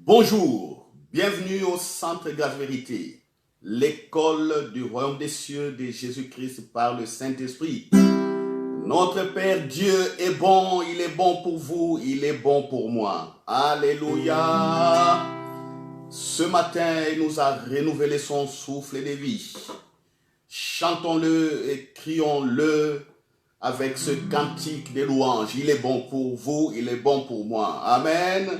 Bonjour, bienvenue au Centre Grâce Vérité, l'école du royaume des cieux de Jésus-Christ par le Saint-Esprit. Notre Père Dieu est bon, il est bon pour vous, il est bon pour moi. Alléluia. Ce matin, il nous a renouvelé son souffle de vie. Chantons-le et crions-le avec ce cantique de louange. Il est bon pour vous, il est bon pour moi. Amen.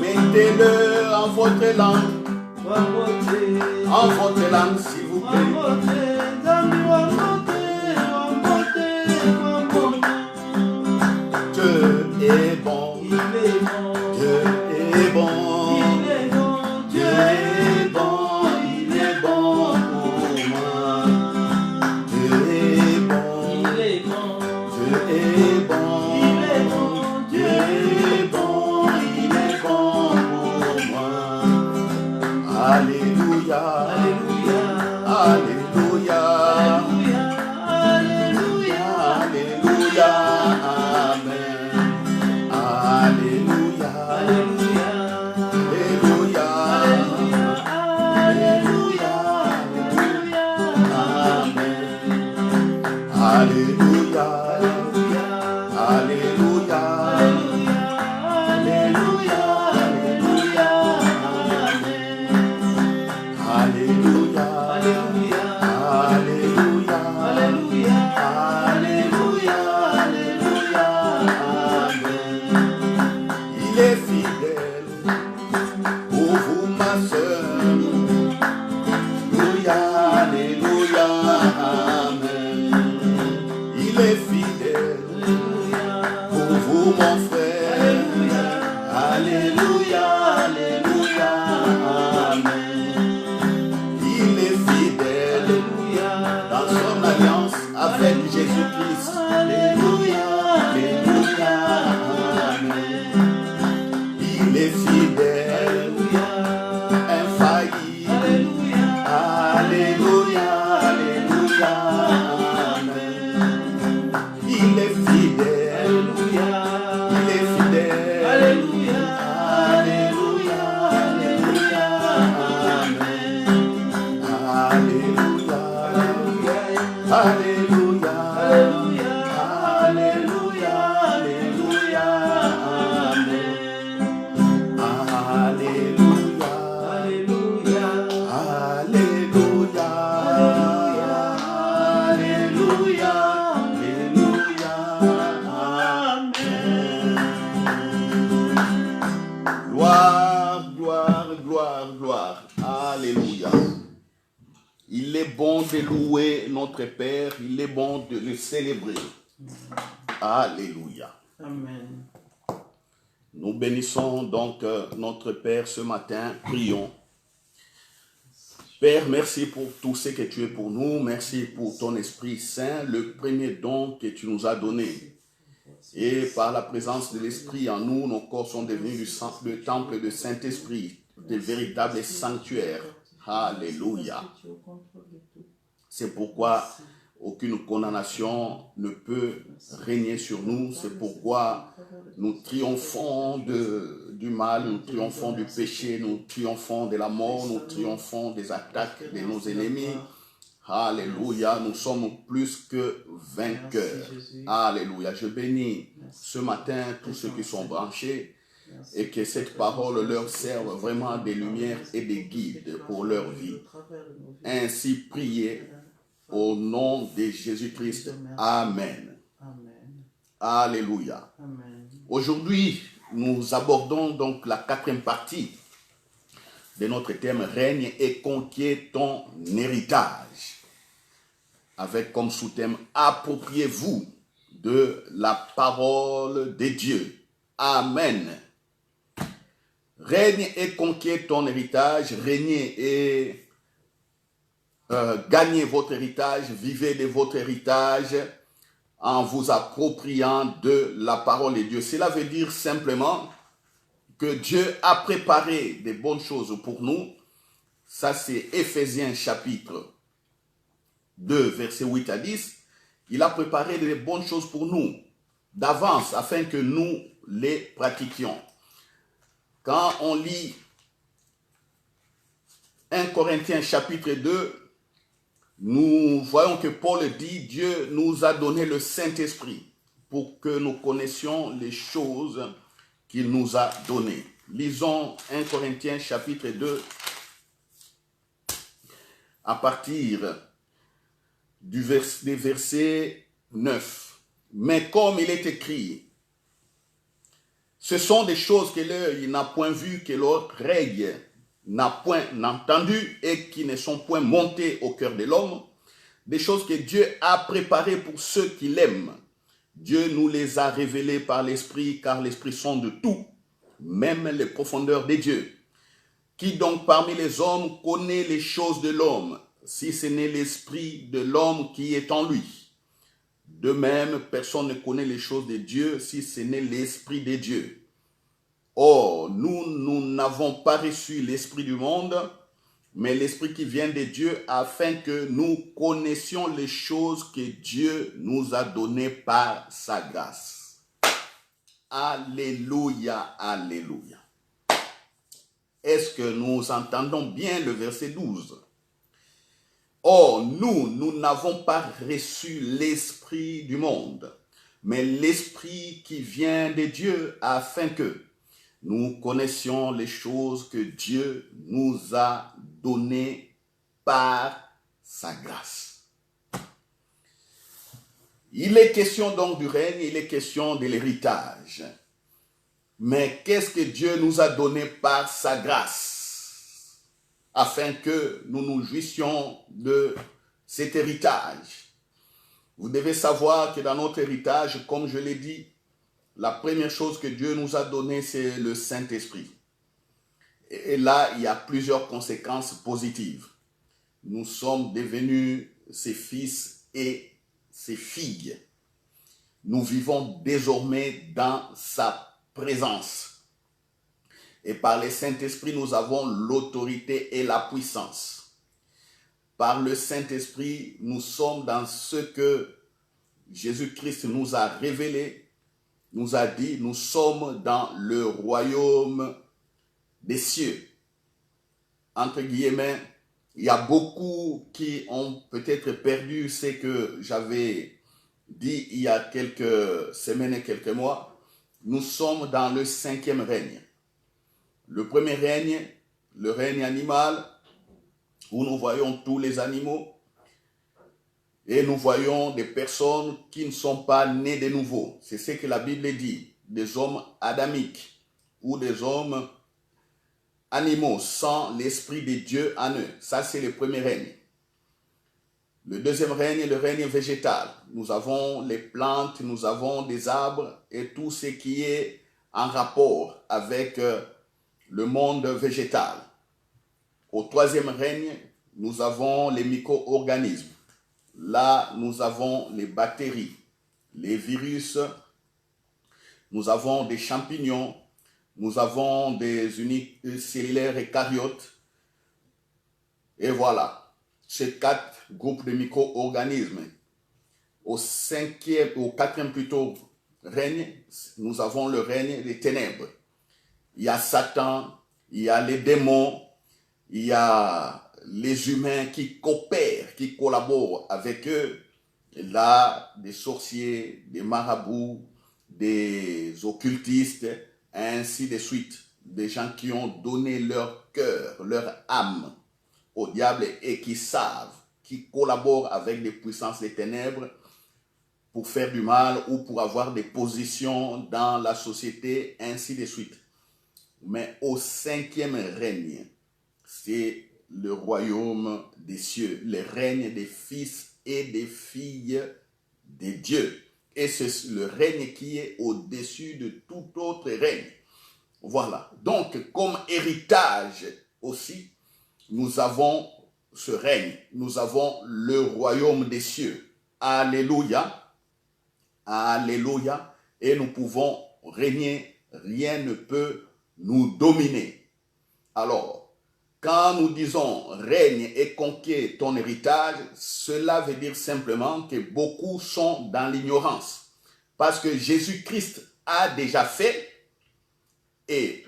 Mettez-le en votre langue, s'il vous plaît. Dieu est bon, Dieu est bon, Dieu est bon, il est bon pour moi. Dieu est bon, Dieu est bon, Dieu est bon, il est bon pour moi. Alléluia, Alléluia, Alléluia, Alléluia, Alléluia, Amen. Alléluia, Alléluia, Alléluia, Alléluia, Amen. Alléluia, Alléluia, Alléluia, Alléluia, Amen. Alléluia, Alléluia, Alléluia, Alléluia, Alléluia, Alléluia, Amen. Il est fidèle pour vous, ma sœur. Alléluia, Amen. Il est fidèle pour vous, mon frère. Alléluia, Alléluia, Amen. Il est fidèle dans son alliance avec Jésus-Christ. Alléluia, louer notre Père, il est bon de le célébrer. Alléluia. Amen. Nous bénissons donc notre Père ce matin, prions. Père, merci pour tout ce que tu es pour nous. Merci pour ton Esprit Saint, le premier don que tu nous as donné. Et par la présence de l'Esprit en nous, nos corps sont devenus le temple de Saint-Esprit, de véritables sanctuaires. Alléluia. C'est pourquoi aucune condamnation ne peut régner sur nous. C'est pourquoi nous triomphons du mal, nous triomphons du péché, nous triomphons de la mort, nous triomphons des attaques de nos ennemis. Alléluia, nous sommes plus que vainqueurs. Alléluia, je bénis ce matin tous ceux qui sont branchés et que cette parole leur serve vraiment des lumières et des guides pour leur vie. Ainsi priez au nom de Jésus-Christ. Amen. Alléluia. Aujourd'hui, nous abordons donc la 4e partie de notre thème « Règne et conquiert ton héritage » avec comme sous-thème « Appropriez-vous de la parole de Dieu ». Amen. Règne et conquiert ton héritage, régnez et gagnez votre héritage, vivez de votre héritage en vous appropriant de la parole de Dieu. Cela veut dire simplement que Dieu a préparé des bonnes choses pour nous. Ça, c'est Éphésiens chapitre 2, versets 8 à 10. Il a préparé des bonnes choses pour nous d'avance afin que nous les pratiquions. Quand on lit 1 Corinthiens chapitre 2, nous voyons que Paul dit, Dieu nous a donné le Saint-Esprit pour que nous connaissions les choses qu'il nous a données. Lisons 1 Corinthiens chapitre 2 à partir des versets 9. Mais comme il est écrit, ce sont des choses que l'œil n'a point vues, que l'oreille n'a point entendu et qui ne sont point montées au cœur de l'homme, des choses que Dieu a préparées pour ceux qui l'aiment. Dieu nous les a révélées par l'Esprit, car l'Esprit sonde tout, même les profondeurs des dieux. Qui donc parmi les hommes connaît les choses de l'homme, si ce n'est l'Esprit de l'homme qui est en lui? De même, personne ne connaît les choses de Dieu, si ce n'est l'Esprit de Dieu. Or, nous n'avons pas reçu l'Esprit du monde, mais l'Esprit qui vient de Dieu, afin que nous connaissions les choses que Dieu nous a données par sa grâce. Alléluia, alléluia. Est-ce que nous entendons bien le verset 12? Or, nous n'avons pas reçu l'Esprit du monde, mais l'Esprit qui vient de Dieu, afin que nous connaissions les choses que Dieu nous a données par sa grâce. Il est question donc du règne, il est question de l'héritage. Mais qu'est-ce que Dieu nous a donné par sa grâce, afin que nous nous jouissions de cet héritage? Vous devez savoir que dans notre héritage, comme je l'ai dit, la première chose que Dieu nous a donnée, c'est le Saint-Esprit. Et là, il y a plusieurs conséquences positives. Nous sommes devenus ses fils et ses filles. Nous vivons désormais dans sa présence. Et par le Saint-Esprit, nous avons l'autorité et la puissance. Par le Saint-Esprit, nous sommes dans ce que Jésus-Christ nous a révélé, nous a dit, nous sommes dans le royaume des cieux. Entre guillemets, il y a beaucoup qui ont peut-être perdu ce que j'avais dit il y a quelques semaines et quelques mois. Nous sommes dans le 5e règne. Le premier règne, le règne animal, où nous voyons tous les animaux. Et nous voyons des personnes qui ne sont pas nées de nouveau. C'est ce que la Bible dit. Des hommes adamiques ou des hommes « animaux » sans l'Esprit de Dieu en eux. Ça, c'est le premier règne. Le deuxième règne est le règne végétal. Nous avons les plantes, nous avons des arbres et tout ce qui est en rapport avec le monde végétal. Au troisième règne, nous avons les micro-organismes. Là, nous avons les bactéries, les virus, nous avons des champignons, nous avons des unicellulaires eucaryotes. Et voilà, ces 4 groupes de micro-organismes. Au quatrième plutôt règne, nous avons le règne des ténèbres. Il y a Satan, il y a les démons, il y a les humains qui coopèrent, qui collaborent avec eux. Là, des sorciers, des marabouts, des occultistes, ainsi de suite. Des gens qui ont donné leur cœur, leur âme au diable et qui savent, qui collaborent avec les puissances des ténèbres pour faire du mal ou pour avoir des positions dans la société, ainsi de suite. Mais au cinquième règne, c'est le royaume des cieux, le règne des fils et des filles de Dieu. Et c'est le règne qui est au-dessus de tout autre règne. Voilà. Donc, comme héritage aussi, nous avons ce règne. Nous avons le royaume des cieux. Alléluia. Alléluia. Et nous pouvons régner. Rien ne peut nous dominer. Alors, quand nous disons règne et conquiert ton héritage, cela veut dire simplement que beaucoup sont dans l'ignorance. Parce que Jésus-Christ a déjà fait et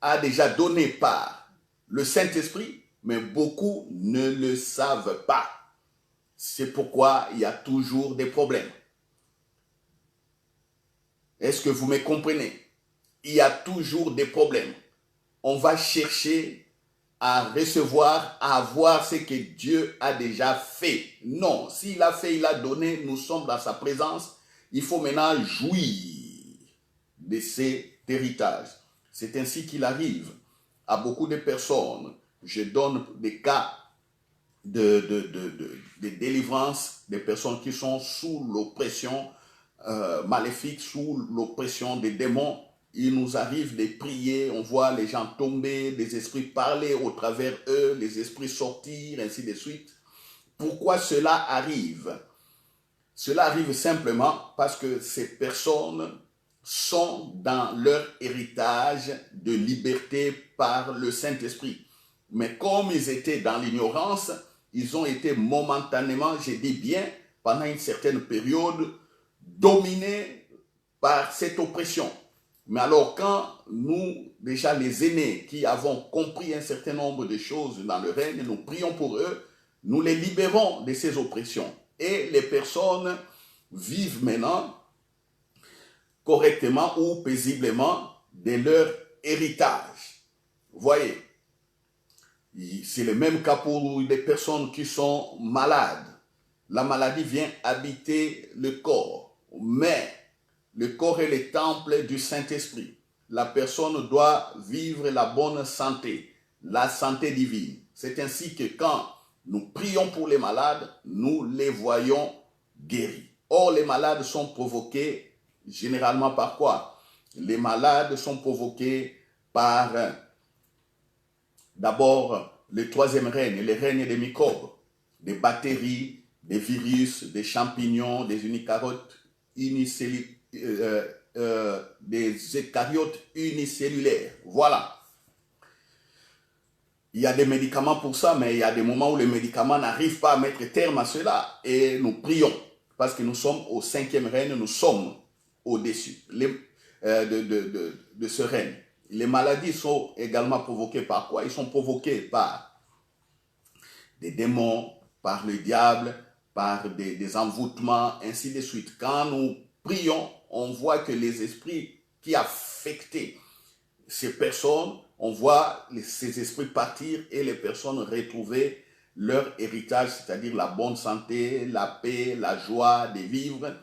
a déjà donné par le Saint-Esprit, mais beaucoup ne le savent pas. C'est pourquoi il y a toujours des problèmes. Est-ce que vous me comprenez? Il y a toujours des problèmes. On va chercher à recevoir, à avoir ce que Dieu a déjà fait. Non, s'il a fait, il a donné, nous sommes dans sa présence. Il faut maintenant jouir de cet héritage. C'est ainsi qu'il arrive à beaucoup de personnes. Je donne des cas de délivrance des personnes qui sont sous l'oppression maléfique, sous l'oppression des démons. Il nous arrive de prier, on voit les gens tomber, les esprits parler au travers eux, les esprits sortir, ainsi de suite. Pourquoi cela arrive? Cela arrive simplement parce que ces personnes sont dans leur héritage de liberté par le Saint-Esprit. Mais comme ils étaient dans l'ignorance, ils ont été momentanément, je dis bien, pendant une certaine période, dominés par cette oppression. Mais alors quand nous, déjà les aînés qui avons compris un certain nombre de choses dans le règne, nous prions pour eux, nous les libérons de ces oppressions. Et les personnes vivent maintenant correctement ou paisiblement de leur héritage. Vous voyez, c'est le même cas pour les personnes qui sont malades. La maladie vient habiter le corps, mais le corps est le temple du Saint-Esprit. La personne doit vivre la bonne santé, la santé divine. C'est ainsi que quand nous prions pour les malades, nous les voyons guéris. Or, les malades sont provoqués généralement par quoi? Les malades sont provoqués par d'abord le troisième règne, le règne des microbes, des bactéries, des virus, des champignons, des des eucaryotes unicellulaires. Voilà. Il y a des médicaments pour ça, mais il y a des moments où les médicaments n'arrivent pas à mettre terme à cela. Et nous prions, parce que nous sommes au cinquième règne, nous sommes au-dessus de ce règne. Les maladies sont également provoquées par quoi? Ils sont provoqués par des démons, par le diable, par des envoûtements, ainsi de suite. Quand nous prions, on voit que les esprits qui affectaient ces personnes, on voit ces esprits partir et les personnes retrouver leur héritage, c'est-à-dire la bonne santé, la paix, la joie de vivre.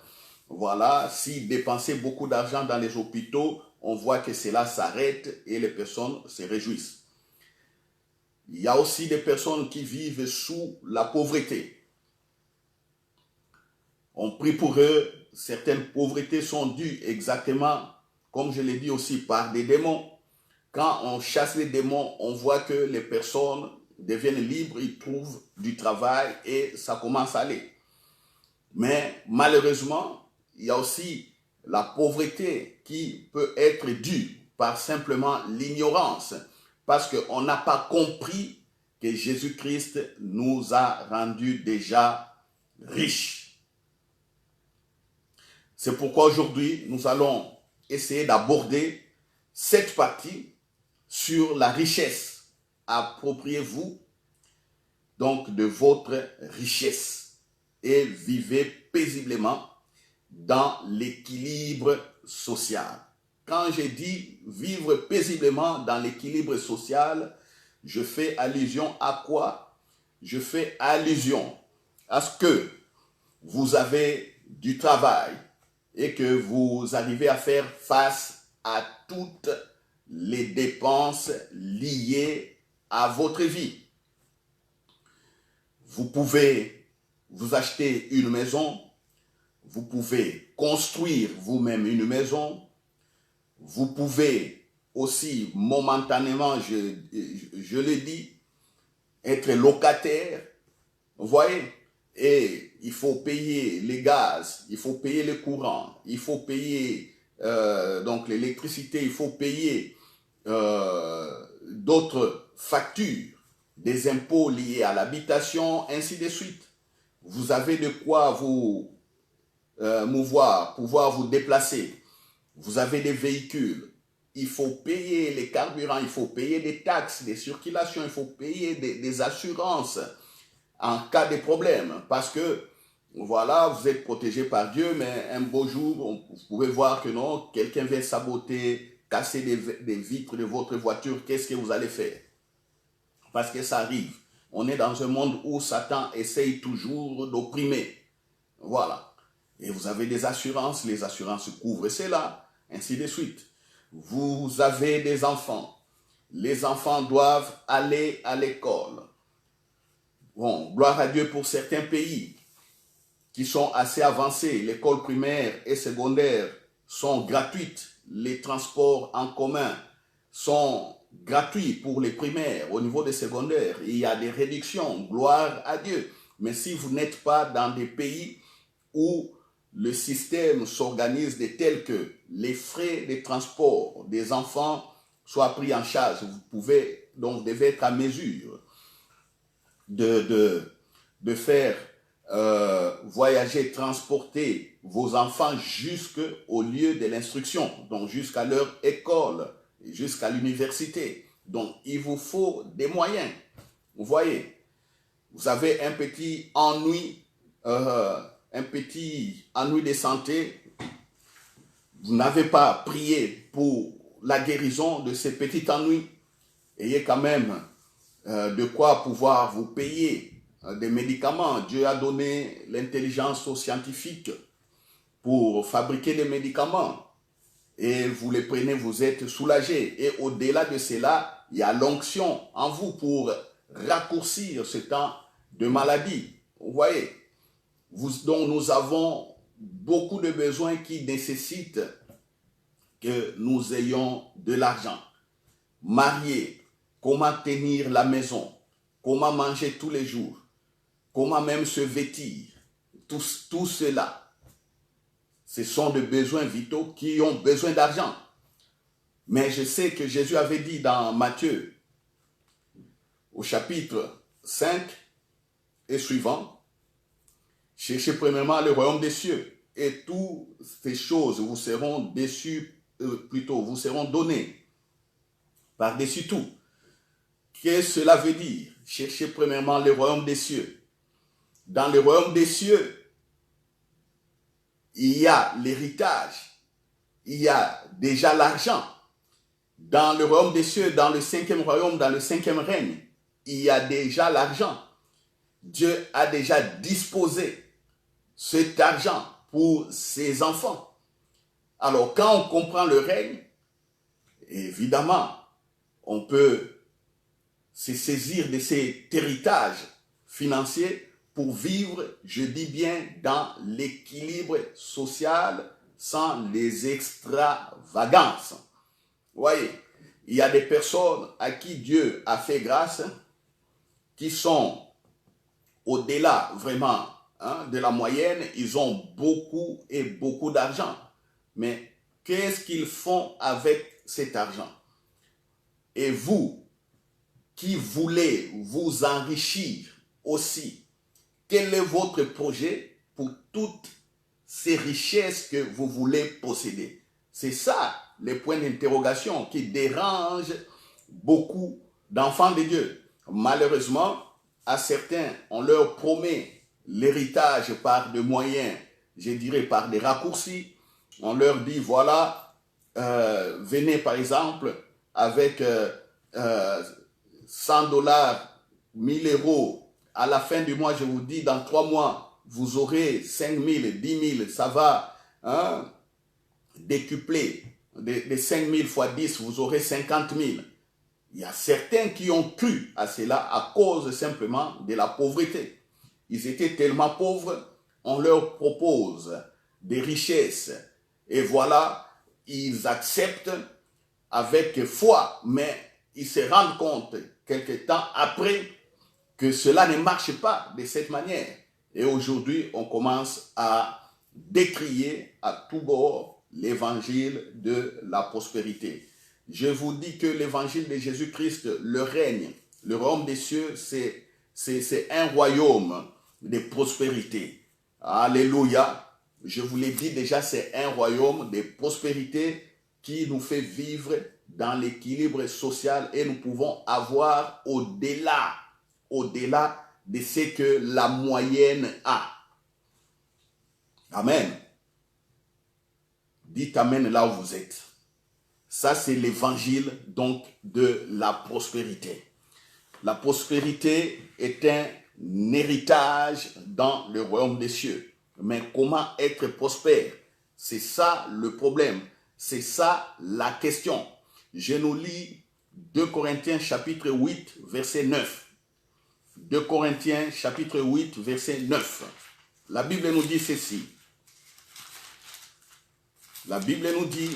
Voilà, s'ils dépensaient beaucoup d'argent dans les hôpitaux, on voit que cela s'arrête et les personnes se réjouissent. Il y a aussi des personnes qui vivent sous la pauvreté. On prie pour eux. Certaines pauvretés sont dues exactement, comme je l'ai dit aussi, par des démons. Quand on chasse les démons, on voit que les personnes deviennent libres, ils trouvent du travail et ça commence à aller. Mais malheureusement, il y a aussi la pauvreté qui peut être due par simplement l'ignorance, parce qu'on n'a pas compris que Jésus-Christ nous a rendus déjà riches. C'est pourquoi aujourd'hui, nous allons essayer d'aborder cette partie sur la richesse. Appropriez-vous donc de votre richesse et vivez paisiblement dans l'équilibre social. Quand j'ai dit vivre paisiblement dans l'équilibre social, je fais allusion à quoi? Je fais allusion à ce que vous avez du travail et que vous arrivez à faire face à toutes les dépenses liées à votre vie. Vous pouvez vous acheter une maison, vous pouvez construire vous-même une maison, vous pouvez aussi momentanément, je le dis, être locataire, vous voyez, et il faut payer les gaz, il faut payer le courant, il faut payer donc l'électricité, il faut payer d'autres factures, des impôts liés à l'habitation, ainsi de suite. Vous avez de quoi vous mouvoir, pouvoir vous déplacer. Vous avez des véhicules. Il faut payer les carburants, il faut payer des taxes, des circulations, il faut payer des assurances en cas de problème. Parce que, voilà, vous êtes protégé par Dieu, mais un beau jour, vous pouvez voir que non, quelqu'un vient saboter, casser des vitres de votre voiture. Qu'est-ce que vous allez faire? Parce que ça arrive. On est dans un monde où Satan essaye toujours d'opprimer. Voilà. Et vous avez des assurances, les assurances couvrent cela, ainsi de suite. Vous avez des enfants. Les enfants doivent aller à l'école. Bon, gloire à Dieu pour certains pays qui sont assez avancés. L'école primaire et secondaire sont gratuites. Les transports en commun sont gratuits pour les primaires. Au niveau des secondaires, il y a des réductions. Gloire à Dieu. Mais si vous n'êtes pas dans des pays où le système s'organise de tel que les frais de transport des enfants soient pris en charge, vous devez être à mesure de faire voyager, transporter vos enfants jusqu'au lieu de l'instruction, donc jusqu'à leur école, jusqu'à l'université. Donc, il vous faut des moyens. Vous voyez, vous avez un petit ennui de santé, vous n'avez pas prié pour la guérison de ces petits ennuis, ayez quand même de quoi pouvoir vous payer des médicaments. Dieu a donné l'intelligence aux scientifiques pour fabriquer des médicaments et vous les prenez, vous êtes soulagé. Et au-delà de cela, il y a l'onction en vous pour raccourcir ce temps de maladie. Vous voyez, donc nous avons beaucoup de besoins qui nécessitent que nous ayons de l'argent. Marier, comment tenir la maison, comment manger tous les jours, comment même se vêtir, tout cela, ce sont des besoins vitaux qui ont besoin d'argent. Mais je sais que Jésus avait dit dans Matthieu, au chapitre 5 et suivant, cherchez premièrement le royaume des cieux et toutes ces choses vous seront vous seront données par-dessus tout. Qu'est-ce que cela veut dire? Cherchez premièrement le royaume des cieux. Dans le royaume des cieux, il y a l'héritage, il y a déjà l'argent. Dans le royaume des cieux, dans le 5e royaume, dans le 5e règne, il y a déjà l'argent. Dieu a déjà disposé cet argent pour ses enfants. Alors, quand on comprend le règne, évidemment, on peut se saisir de cet héritage financier pour vivre, je dis bien, dans l'équilibre social sans les extravagances. Vous voyez, il y a des personnes à qui Dieu a fait grâce, qui sont au-delà vraiment de la moyenne, ils ont beaucoup et beaucoup d'argent. Mais qu'est-ce qu'ils font avec cet argent? Et vous, qui voulez vous enrichir aussi, quel est votre projet pour toutes ces richesses que vous voulez posséder? C'est ça les points d'interrogation qui dérangent beaucoup d'enfants de Dieu. Malheureusement, à certains, on leur promet l'héritage par des moyens, je dirais par des raccourcis. On leur dit, voilà, venez par exemple avec 100 dollars, 1000 euros. À la fin du mois, je vous dis, dans 3 mois, vous aurez 5 000, 10 000, ça va décupler. De 5 000 fois 10, vous aurez 50 000. Il y a certains qui ont cru à cela à cause simplement de la pauvreté. Ils étaient tellement pauvres, on leur propose des richesses. Et voilà, ils acceptent avec foi, mais ils se rendent compte quelque temps après que cela ne marche pas de cette manière. Et aujourd'hui, on commence à décrier à tout bord l'évangile de la prospérité. Je vous dis que l'évangile de Jésus-Christ, le règne, le royaume des cieux, c'est un royaume de prospérité. Alléluia. Je vous l'ai dit déjà, c'est un royaume de prospérité qui nous fait vivre dans l'équilibre social et nous pouvons avoir au-delà de ce que la moyenne a. Amen. Dites amen là où vous êtes. Ça, c'est l'évangile donc de la prospérité. La prospérité est un héritage dans le royaume des cieux. Mais comment être prospère? C'est ça le problème. C'est ça la question. Je nous lis 2 Corinthiens chapitre 8, verset 9. 2 Corinthiens chapitre 8, verset 9. La Bible nous dit ceci. La Bible nous dit,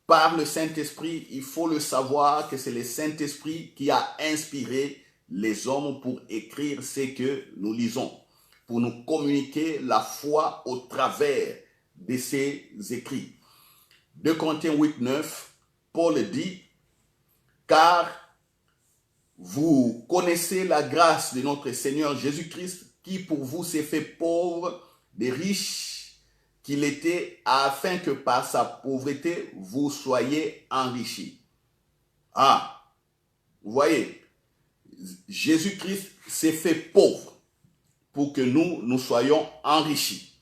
par le Saint-Esprit, il faut le savoir que c'est le Saint-Esprit qui a inspiré les hommes pour écrire ce que nous lisons, pour nous communiquer la foi au travers de ces écrits. 2 Corinthiens 8, 9, Paul dit, car vous connaissez la grâce de notre Seigneur Jésus-Christ, qui pour vous s'est fait pauvre, des riches qu'il était, afin que par sa pauvreté, vous soyez enrichis. Ah, vous voyez, Jésus-Christ s'est fait pauvre pour que nous soyons enrichis.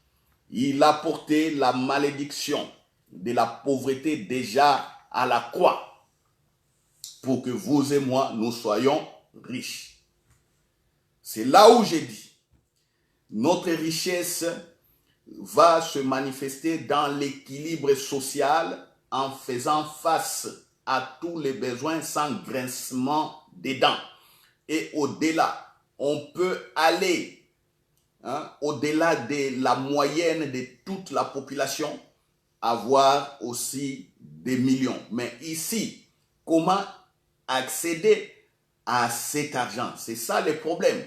Il a porté la malédiction de la pauvreté déjà à la croix pour que vous et moi, nous soyons riches. C'est là où j'ai dit, notre richesse va se manifester dans l'équilibre social en faisant face à tous les besoins sans grincement des dents. Et au-delà, on peut aller au-delà de la moyenne de toute la population, avoir aussi des millions. Mais ici, comment accéder à cet argent? C'est ça le problème.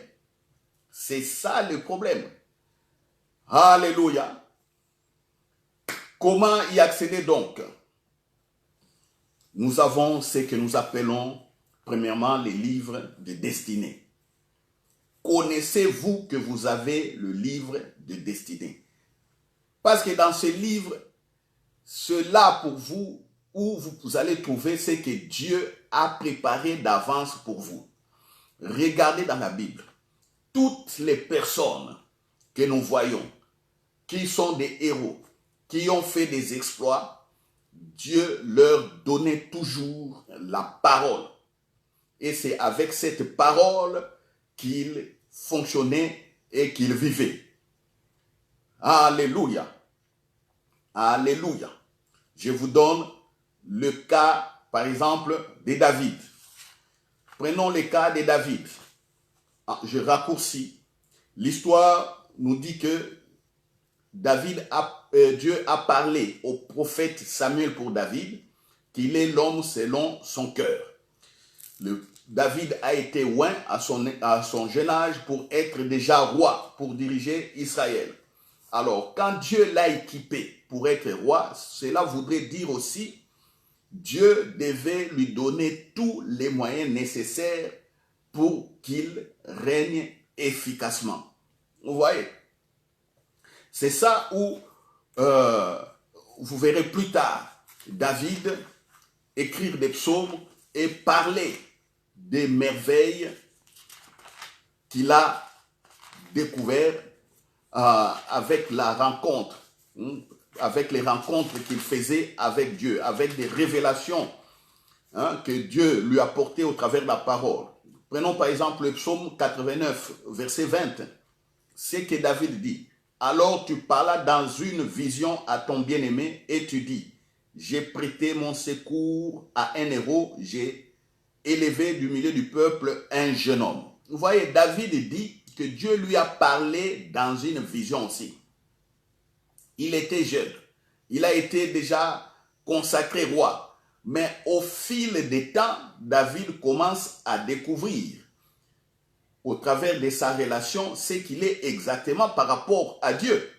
C'est ça le problème. Alléluia. Comment y accéder donc? Nous avons ce que nous appelons premièrement les livres de destinée. Connaissez-vous que vous avez le livre de destinée? Parce que dans ce livre, cela pour vous, où vous allez trouver ce que Dieu a préparé d'avance pour vous. Regardez dans la Bible. Toutes les personnes que nous voyons, qui sont des héros, qui ont fait des exploits, Dieu leur donnait toujours la parole. Et c'est avec cette parole qu'ils fonctionnaient et qu'ils vivaient. Alléluia. Alléluia. Je vous donne le cas, par exemple, de David. Prenons le cas de David. Je raccourcis. l'histoire nous dit que Dieu a parlé au prophète Samuel pour David qu'il est l'homme selon son cœur. David a été oint à son jeune âge pour être déjà roi, pour diriger Israël. Alors, quand Dieu l'a équipé pour être roi, cela voudrait dire aussi Dieu devait lui donner tous les moyens nécessaires pour qu'il règne efficacement. Vous voyez? C'est ça où vous verrez plus tard David écrire des psaumes et parler des merveilles qu'il a découvertes avec la rencontre, avec les rencontres qu'il faisait avec Dieu, avec des révélations que Dieu lui a apportées au travers de la parole. Prenons par exemple le psaume 89, verset 20. C'est que David dit: alors tu parlas dans une vision à ton bien-aimé et tu dis: j'ai prêté mon secours à un héros, j'ai élevé du milieu du peuple un jeune homme. Vous voyez, David dit que Dieu lui a parlé dans une vision aussi. Il était jeune, il a été déjà consacré roi, mais au fil des temps, David commence à découvrir au travers de sa relation ce qu'il est exactement par rapport à Dieu.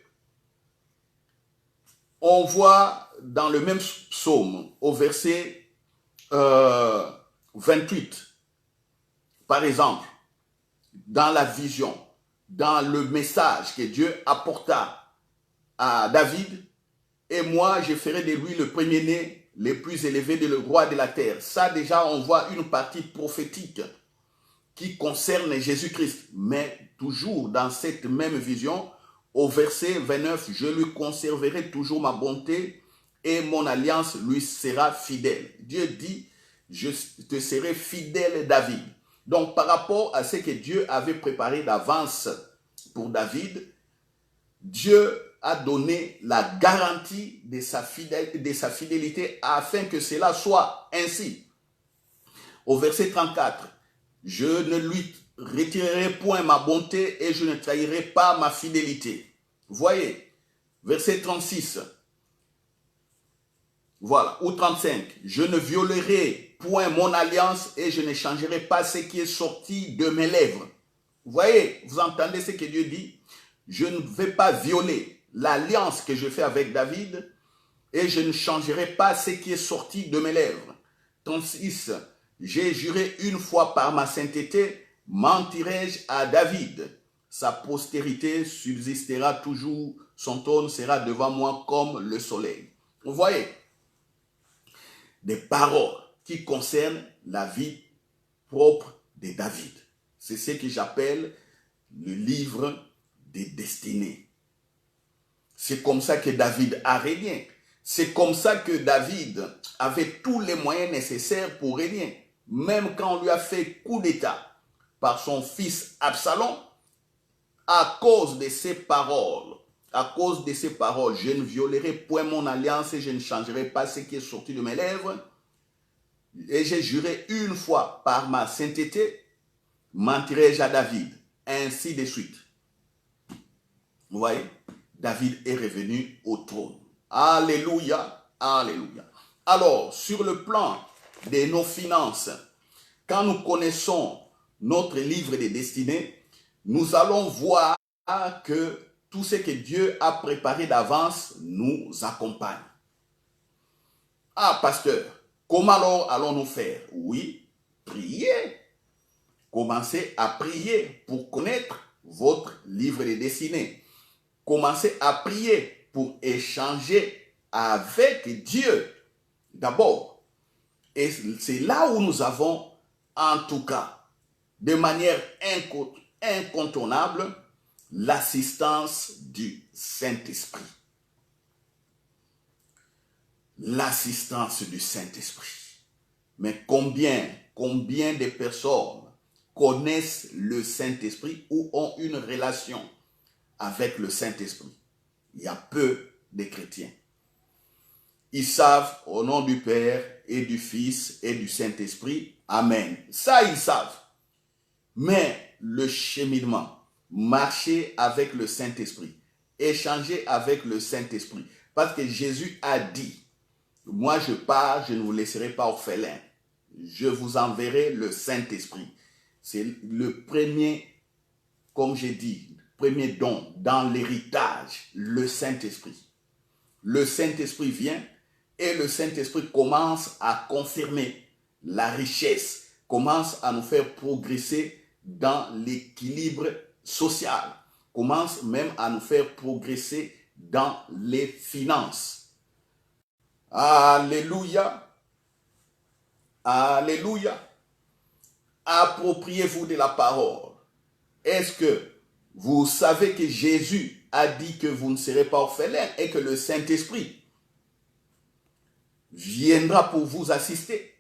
On voit dans le même psaume, au verset 28, par exemple, dans la vision, dans le message que Dieu apporta à David: et moi je ferai de lui le premier-né, le plus élevé de le roi de la terre. Ça déjà on voit une partie prophétique qui concerne Jésus-Christ, mais toujours dans cette même vision, au verset 29, je lui conserverai toujours ma bonté et mon alliance lui sera fidèle. Dieu dit, je te serai fidèle, David. Donc par rapport à ce que Dieu avait préparé d'avance pour David, Dieu a donné la garantie de sa fidélité afin que cela soit ainsi. Au verset 34, je ne lui retirerai point ma bonté et je ne trahirai pas ma fidélité. Voyez, verset 36, voilà, ou 35, je ne violerai point mon alliance et je ne changerai pas ce qui est sorti de mes lèvres. Voyez, vous entendez ce que Dieu dit? Je ne vais pas violer l'alliance que je fais avec David et je ne changerai pas ce qui est sorti de mes lèvres. 36, j'ai juré une fois par ma sainteté, mentirai-je à David? Sa postérité subsistera toujours, son trône sera devant moi comme le soleil. Vous voyez, des paroles qui concernent la vie propre de David. C'est ce que j'appelle le livre des destinées. C'est comme ça que David a régné. C'est comme ça que David avait tous les moyens nécessaires pour régner. Même quand on lui a fait coup d'état par son fils Absalom, à cause de ses paroles, je ne violerai point mon alliance et je ne changerai pas ce qui est sorti de mes lèvres. Et j'ai juré une fois par ma sainteté, mentirai-je à David, ainsi de suite. Vous voyez, David est revenu au trône. Alléluia, alléluia. Alors, sur le plan de nos finances, quand nous connaissons notre livre des destinées, nous allons voir que tout ce que Dieu a préparé d'avance nous accompagne. Ah, pasteur, comment alors allons-nous faire? Oui, priez. Commencez à prier pour connaître votre livre des destinées. Commencez à prier pour échanger avec Dieu d'abord. Et c'est là où nous avons, en tout cas, de manière incontournable, l'assistance du Saint-Esprit. L'assistance du Saint-Esprit. Mais combien de personnes connaissent le Saint-Esprit ou ont une relation avec le Saint-Esprit? Il y a peu de chrétiens. Ils savent au nom du Père et du Fils et du Saint-Esprit. Amen. Ça, ils savent. Mais le cheminement, marcher avec le Saint-Esprit, échanger avec le Saint-Esprit. Parce que Jésus a dit, moi je pars, je ne vous laisserai pas orphelins. Je vous enverrai le Saint-Esprit. C'est le premier, comme j'ai dit, premier don dans l'héritage, le Saint-Esprit. Le Saint-Esprit vient et le Saint-Esprit commence à confirmer la richesse, commence à nous faire progresser dans l'équilibre social, commence même à nous faire progresser dans les finances. Alléluia. Alléluia. Appropriez-vous de la parole. Est-ce que vous savez que Jésus a dit que vous ne serez pas orphelins et que le Saint-Esprit viendra pour vous assister?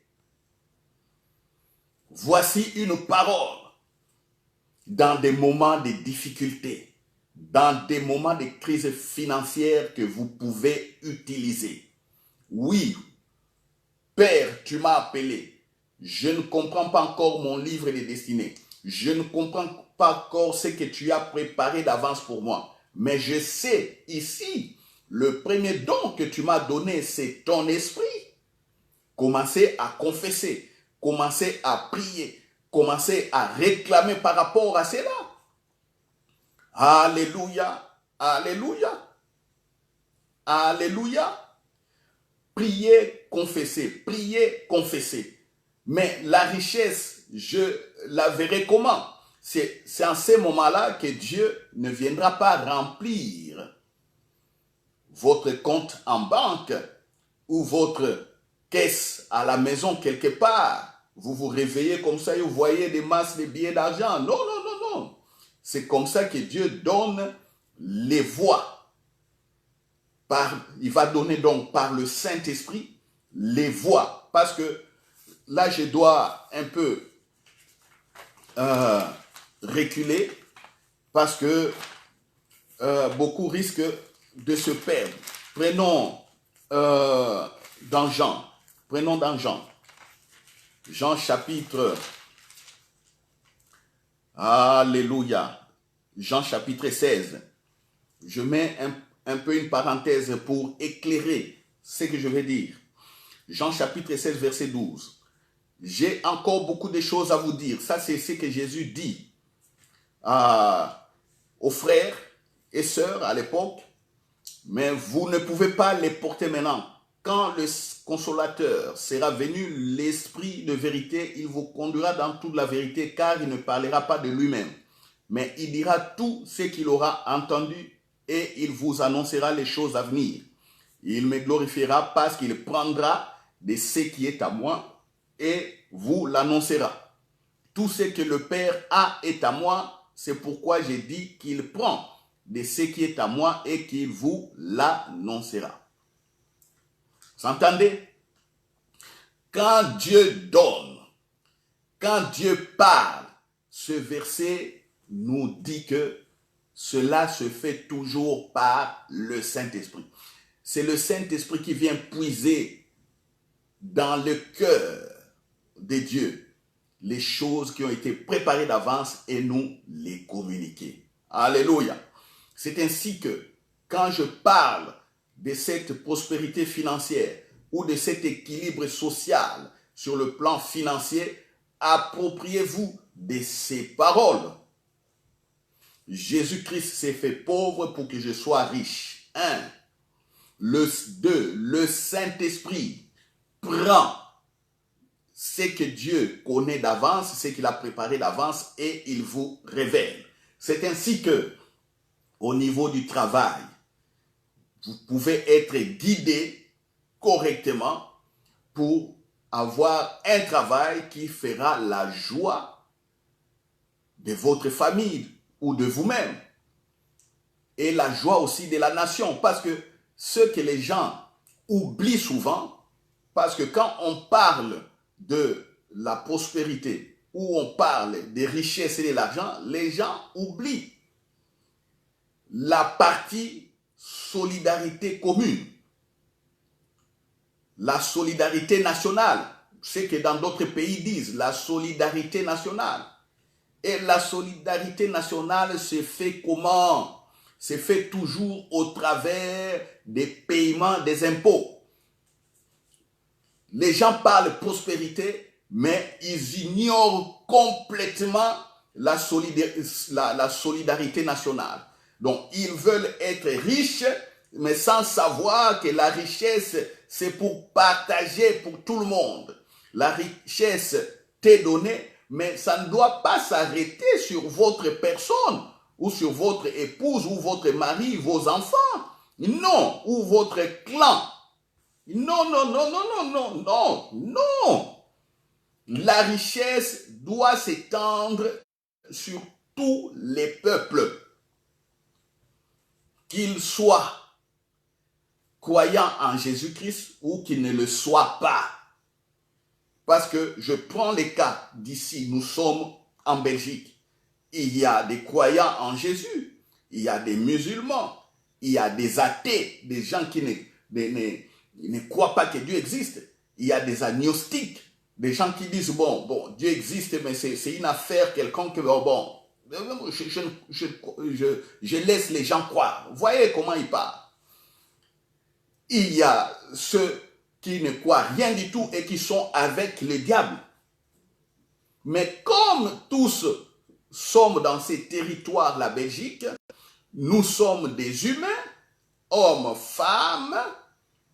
Voici une parole dans des moments de difficulté, dans des moments de crise financière que vous pouvez utiliser. Oui, Père, tu m'as appelé. Je ne comprends pas encore mon livre de destinée. Je ne comprends pas encore ce que tu as préparé d'avance pour moi. Mais je sais ici, le premier don que tu m'as donné, c'est ton esprit. Commencez à confesser, commencez à prier, commencez à réclamer par rapport à cela. Alléluia, alléluia, alléluia. Priez, confessez, priez, confessez. Mais la richesse, je la verrai comment? C'est en ces moments-là que Dieu ne viendra pas remplir votre compte en banque ou votre caisse à la maison quelque part. Vous vous réveillez comme ça et vous voyez des masses de billets d'argent. Non, non, non, non. C'est comme ça que Dieu donne les voies. Il va donner donc par le Saint-Esprit les voies. Parce que là, je dois un peu reculer parce que beaucoup risquent de se perdre. Prenons dans Jean. Prenons dans Jean. Jean chapitre... Alléluia. Jean chapitre 16. Je mets un peu une parenthèse pour éclairer ce que je vais dire. Jean chapitre 16, verset 12. J'ai encore beaucoup de choses à vous dire. Ça, c'est ce que Jésus dit aux frères et sœurs à l'époque. Mais vous ne pouvez pas les porter maintenant. Quand le consolateur sera venu, l'esprit de vérité, il vous conduira dans toute la vérité, car il ne parlera pas de lui-même. Mais il dira tout ce qu'il aura entendu et il vous annoncera les choses à venir. Il me glorifiera parce qu'il prendra de ce qui est à moi et vous l'annoncera. Tout ce que le Père a est à moi, c'est pourquoi j'ai dit qu'il prend de ce qui est à moi et qu'il vous l'annoncera. Vous entendez? Quand Dieu donne, quand Dieu parle, ce verset nous dit que cela se fait toujours par le Saint-Esprit. C'est le Saint-Esprit qui vient puiser dans le cœur de Dieu les choses qui ont été préparées d'avance et nous les communiquer. Alléluia. C'est ainsi que quand je parle de cette prospérité financière ou de cet équilibre social sur le plan financier, appropriez-vous de ces paroles. Jésus-Christ s'est fait pauvre pour que je sois riche. 1. 2. Le Saint-Esprit prend ce que Dieu connaît d'avance, ce qu'il a préparé d'avance et il vous révèle. C'est ainsi que, au niveau du travail, vous pouvez être guidé correctement pour avoir un travail qui fera la joie de votre famille ou de vous-même et la joie aussi de la nation. Parce que ce que les gens oublient souvent, parce que quand on parle de la prospérité ou on parle des richesses et de l'argent, les gens oublient la partie solidarité commune, la solidarité nationale, ce que dans d'autres pays disent, la solidarité nationale. Et la solidarité nationale se fait comment? Se fait toujours au travers des paiements des impôts. Les gens parlent prospérité, mais ils ignorent complètement la solidarité nationale. Donc, ils veulent être riches, mais sans savoir que la richesse, c'est pour partager pour tout le monde. La richesse t'est donnée, mais ça ne doit pas s'arrêter sur votre personne, ou sur votre épouse, ou votre mari, vos enfants. Non, ou votre clan. Non, non, non, non, non, non, non, non. La richesse doit s'étendre sur tous les peuples, qu'ils soient croyants en Jésus-Christ ou qu'ils ne le soient pas. Parce que je prends les cas d'ici, nous sommes en Belgique. Il y a des croyants en Jésus, il y a des musulmans, il y a des athées, des gens qui ne croient pas que Dieu existe. Il y a des agnostiques, des gens qui disent, bon, Dieu existe, mais c'est une affaire quelconque, bon, je laisse les gens croire. Voyez comment ils parlent. Il y a ceux qui ne croient rien du tout et qui sont avec le diable. Mais comme tous sommes dans ces territoires, la Belgique, nous sommes des humains, hommes, femmes,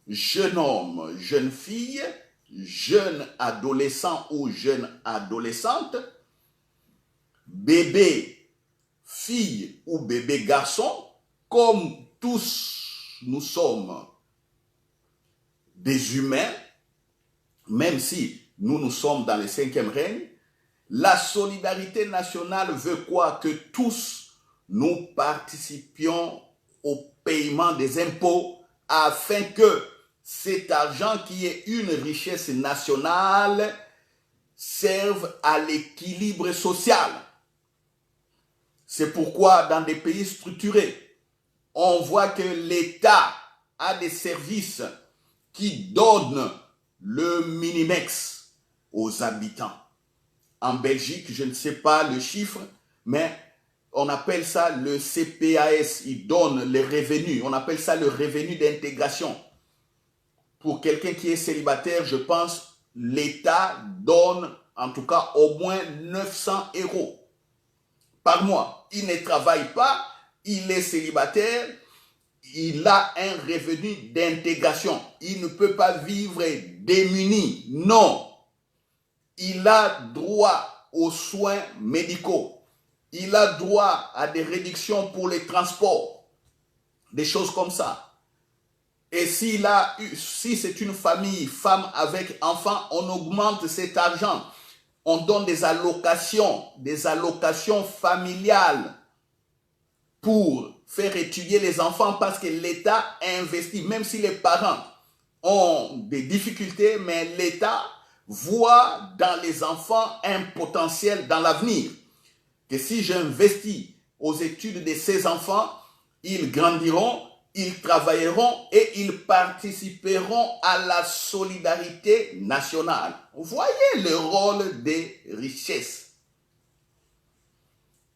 jeunes hommes, jeunes filles, jeunes adolescents ou jeunes adolescentes, bébés, filles ou bébés garçons, comme tous nous sommes des humains, même si nous sommes dans le 5e règne, la solidarité nationale veut quoi? Que tous nous participions au paiement des impôts afin que cet argent qui est une richesse nationale serve à l'équilibre social. C'est pourquoi dans des pays structurés, on voit que l'État a des services qui donnent le minimex aux habitants. En Belgique, je ne sais pas le chiffre, mais on appelle ça le CPAS. Il donne les revenus. On appelle ça le revenu d'intégration. Pour quelqu'un qui est célibataire, je pense, l'État donne en tout cas au moins 900 € par mois. Il ne travaille pas, il est célibataire, il a un revenu d'intégration. Il ne peut pas vivre démuni. Non. Il a droit aux soins médicaux. Il a droit à des réductions pour les transports. Des choses comme ça. Et si c'est une famille, femme avec enfant, on augmente cet argent. On donne des allocations familiales pour faire étudier les enfants parce que l'État investit, même si les parents ont des difficultés, mais l'État voit dans les enfants un potentiel dans l'avenir. Que si j'investis aux études de ces enfants, ils grandiront, ils travailleront et ils participeront à la solidarité nationale. Vous voyez le rôle des richesses.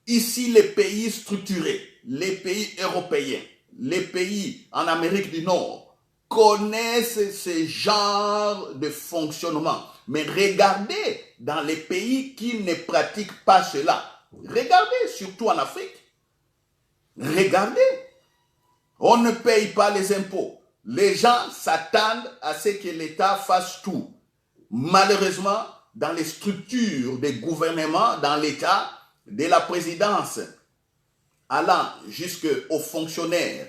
Ici, les pays structurés, les pays européens, les pays en Amérique du Nord connaissent ce genre de fonctionnement. Mais regardez dans les pays qui ne pratiquent pas cela. Regardez, surtout en Afrique. Regardez. On ne paye pas les impôts. Les gens s'attendent à ce que l'État fasse tout. Malheureusement, dans les structures des gouvernements, dans l'État, de la présidence, allant jusqu'aux fonctionnaires,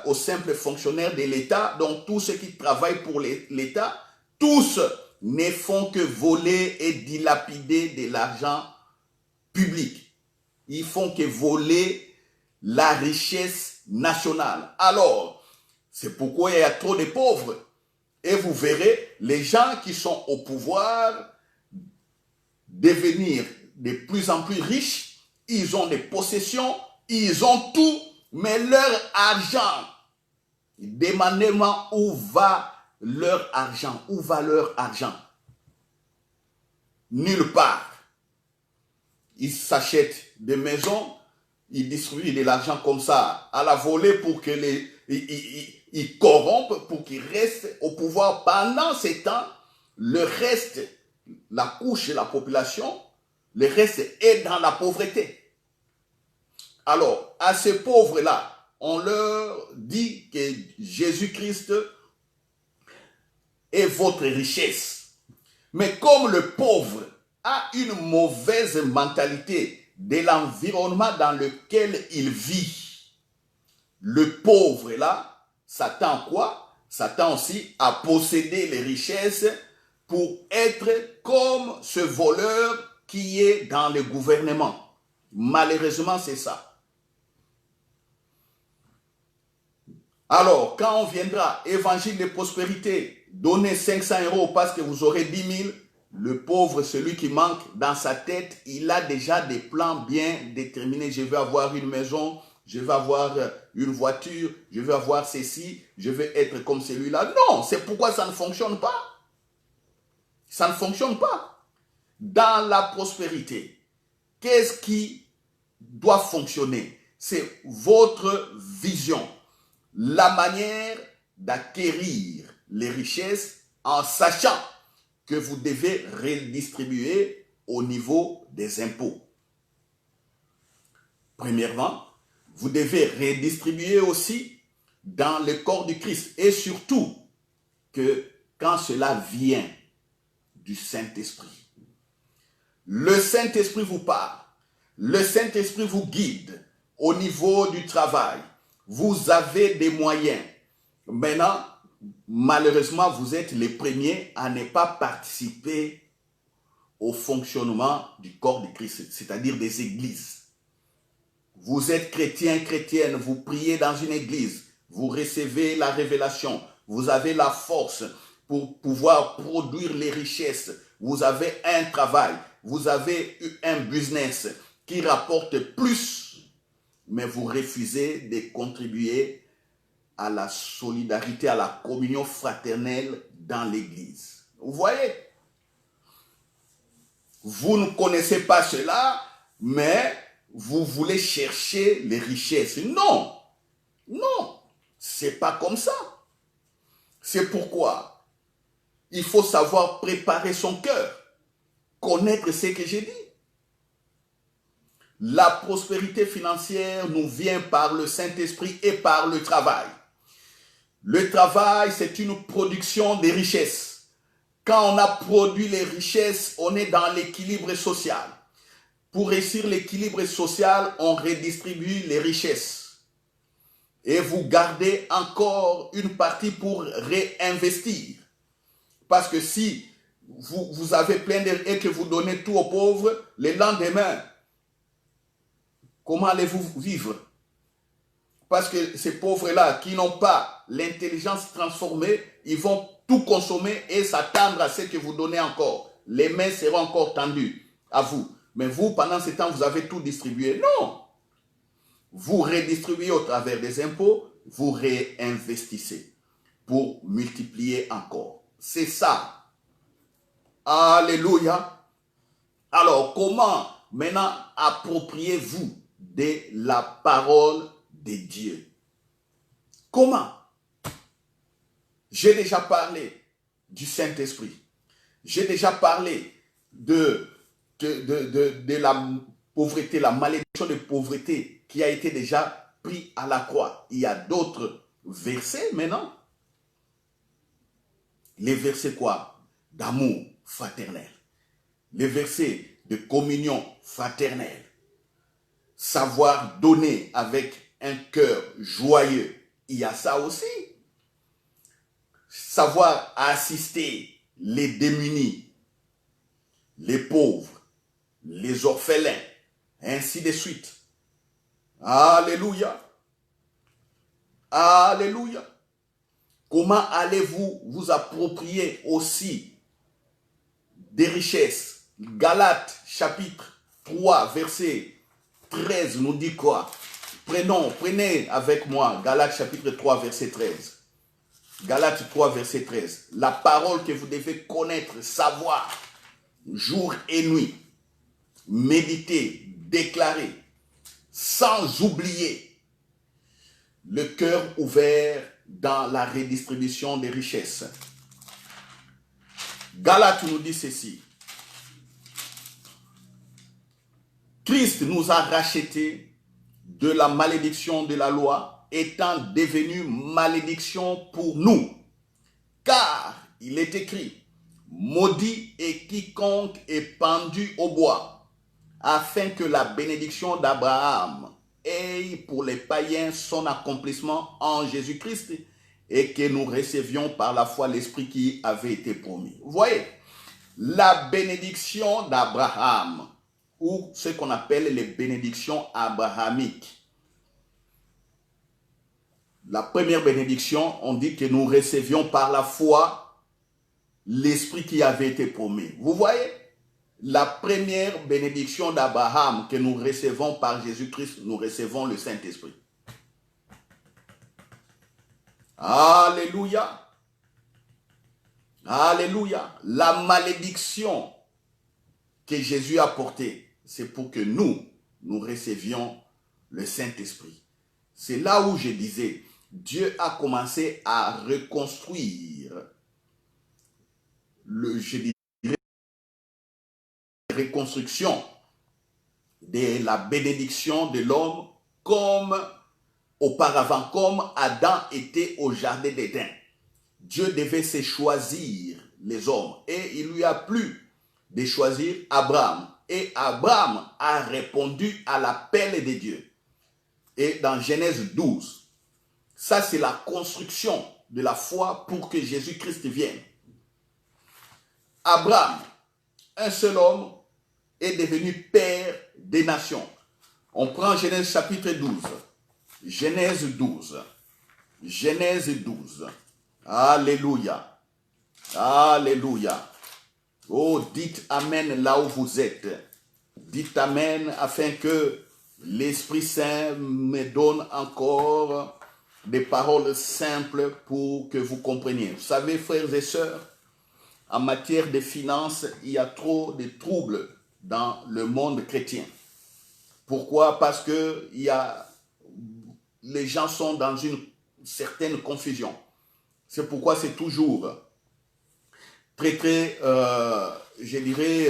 aux simples fonctionnaires de l'État, donc tous ceux qui travaillent pour l'État, tous ne font que voler et dilapider de l'argent public. Ils font que voler la richesse nationale. Alors, c'est pourquoi il y a trop de pauvres. Et vous verrez les gens qui sont au pouvoir devenir de plus en plus riches. Ils ont des possessions, ils ont tout, mais leur argent, demandez-moi où va leur argent. Où va leur argent? Nulle part. ils s'achètent des maisons, ils distribuent de l'argent comme ça à la volée pour que ils corrompent, pour qu'ils restent au pouvoir. Pendant ces temps, le reste, la couche de la population, le reste est dans la pauvreté. Alors, à ces pauvres-là, on leur dit que Jésus-Christ est votre richesse. Mais comme le pauvre a une mauvaise mentalité de l'environnement dans lequel il vit, le pauvre là s'attend quoi? S'attend aussi à posséder les richesses pour être comme ce voleur qui est dans le gouvernement. Malheureusement, c'est ça. Alors, quand on viendra, évangile de prospérité, donnez 500 € parce que vous aurez 10 000, le pauvre, celui qui manque, dans sa tête, il a déjà des plans bien déterminés. Je vais avoir une maison, je vais avoir une voiture, je vais avoir ceci, je vais être comme celui-là. Non, c'est pourquoi ça ne fonctionne pas. Ça ne fonctionne pas. Dans la prospérité, qu'est-ce qui doit fonctionner? C'est votre vision. La manière d'acquérir les richesses en sachant que vous devez redistribuer au niveau des impôts. Premièrement, vous devez redistribuer aussi dans le corps du Christ. Et surtout, que quand cela vient du Saint-Esprit, le Saint-Esprit vous parle, le Saint-Esprit vous guide au niveau du travail. Vous avez des moyens. Maintenant, malheureusement, vous êtes les premiers à ne pas participer au fonctionnement du corps de Christ, c'est-à-dire des églises. Vous êtes chrétien, chrétienne, vous priez dans une église, vous recevez la révélation, vous avez la force pour pouvoir produire les richesses, vous avez un travail, vous avez un business qui rapporte plus, mais vous refusez de contribuer à la solidarité, à la communion fraternelle dans l'église. Vous voyez? Vous ne connaissez pas cela, mais vous voulez chercher les richesses. Non, non, c'est pas comme ça. C'est pourquoi il faut savoir préparer son cœur, connaître ce que j'ai dit. La prospérité financière nous vient par le Saint-Esprit et par le travail. Le travail, c'est une production des richesses. Quand on a produit les richesses, on est dans l'équilibre social. Pour réussir l'équilibre social, on redistribue les richesses. Et vous gardez encore une partie pour réinvestir. Parce que si vous avez plein et que vous donnez tout aux pauvres, le lendemain, comment allez-vous vivre? Parce que ces pauvres-là qui n'ont pas l'intelligence transformée, ils vont tout consommer et s'attendre à ce que vous donnez encore. Les mains seront encore tendues à vous. Mais vous, pendant ce temps, vous avez tout distribué. Non. Vous redistribuez au travers des impôts, vous réinvestissez pour multiplier encore. C'est ça. Alléluia. Alors, comment maintenant appropriez-vous de la parole de Dieu? Comment? J'ai déjà parlé du Saint-Esprit. J'ai déjà parlé de la pauvreté, la malédiction de pauvreté qui a été déjà pris à la croix. Il y a d'autres versets maintenant. Les versets quoi? D'amour fraternel. Les versets de communion fraternelle. Savoir donner avec un cœur joyeux. Il y a ça aussi. Savoir assister les démunis, les pauvres, les orphelins, ainsi de suite. Alléluia. Alléluia. Comment allez-vous vous approprier aussi des richesses? Galates chapitre 3 verset 13 nous dit quoi? Prenez avec moi Galates chapitre 3 verset 13. Galates 3 verset 13. La parole que vous devez connaître, savoir, jour et nuit. méditer, déclarer, sans oublier le cœur ouvert dans la redistribution des richesses. Galates nous dit ceci. Christ nous a rachetés de la malédiction de la loi, étant devenu malédiction pour nous. Car il est écrit, maudit est quiconque est pendu au bois, afin que la bénédiction d'Abraham ait pour les païens son accomplissement en Jésus-Christ et que nous recevions par la foi l'Esprit qui avait été promis. Vous voyez, la bénédiction d'Abraham, ou ce qu'on appelle les bénédictions abrahamiques. La première bénédiction, on dit que nous recevions par la foi l'Esprit qui avait été promis. Vous voyez, la première bénédiction d'Abraham que nous recevons par Jésus-Christ, nous recevons le Saint-Esprit. Alléluia. Alléluia. La malédiction que Jésus a portée, c'est pour que nous recevions le Saint-Esprit. C'est là où je disais, Dieu a commencé à reconstruire reconstruction de la bénédiction de l'homme comme auparavant, comme Adam était au jardin d'Éden. Dieu devait se choisir les hommes et il lui a plu de choisir Abraham. Et Abraham a répondu à l'appel de Dieu. Et dans Genèse 12, ça c'est la construction de la foi pour que Jésus-Christ vienne. Abraham, un seul homme, est devenu père des nations. On prend Genèse chapitre 12. Genèse 12. Genèse 12. Alléluia. Alléluia. Oh, dites Amen là où vous êtes. Dites Amen afin que l'Esprit Saint me donne encore des paroles simples pour que vous compreniez. Vous savez, frères et sœurs, en matière de finances, il y a trop de troubles dans le monde chrétien. Pourquoi? Parce que les gens sont dans une certaine confusion. C'est pourquoi c'est toujours très, je dirais,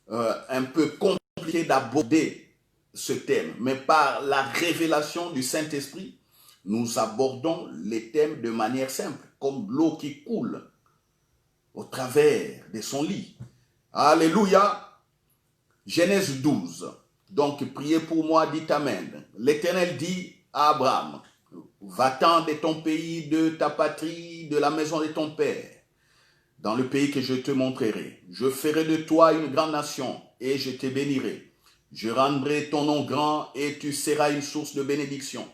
un peu compliqué d'aborder ce thème. Mais par la révélation du Saint-Esprit, nous abordons les thèmes de manière simple, comme l'eau qui coule au travers de son lit. Alléluia. Genèse 12. Donc, priez pour moi, dites Amen. L'Éternel dit à Abraham, va-t'en de ton pays, de ta patrie, de la maison de ton père, dans le pays que je te montrerai. Je ferai de toi une grande nation et je te bénirai. Je rendrai ton nom grand et tu seras une source de bénédiction.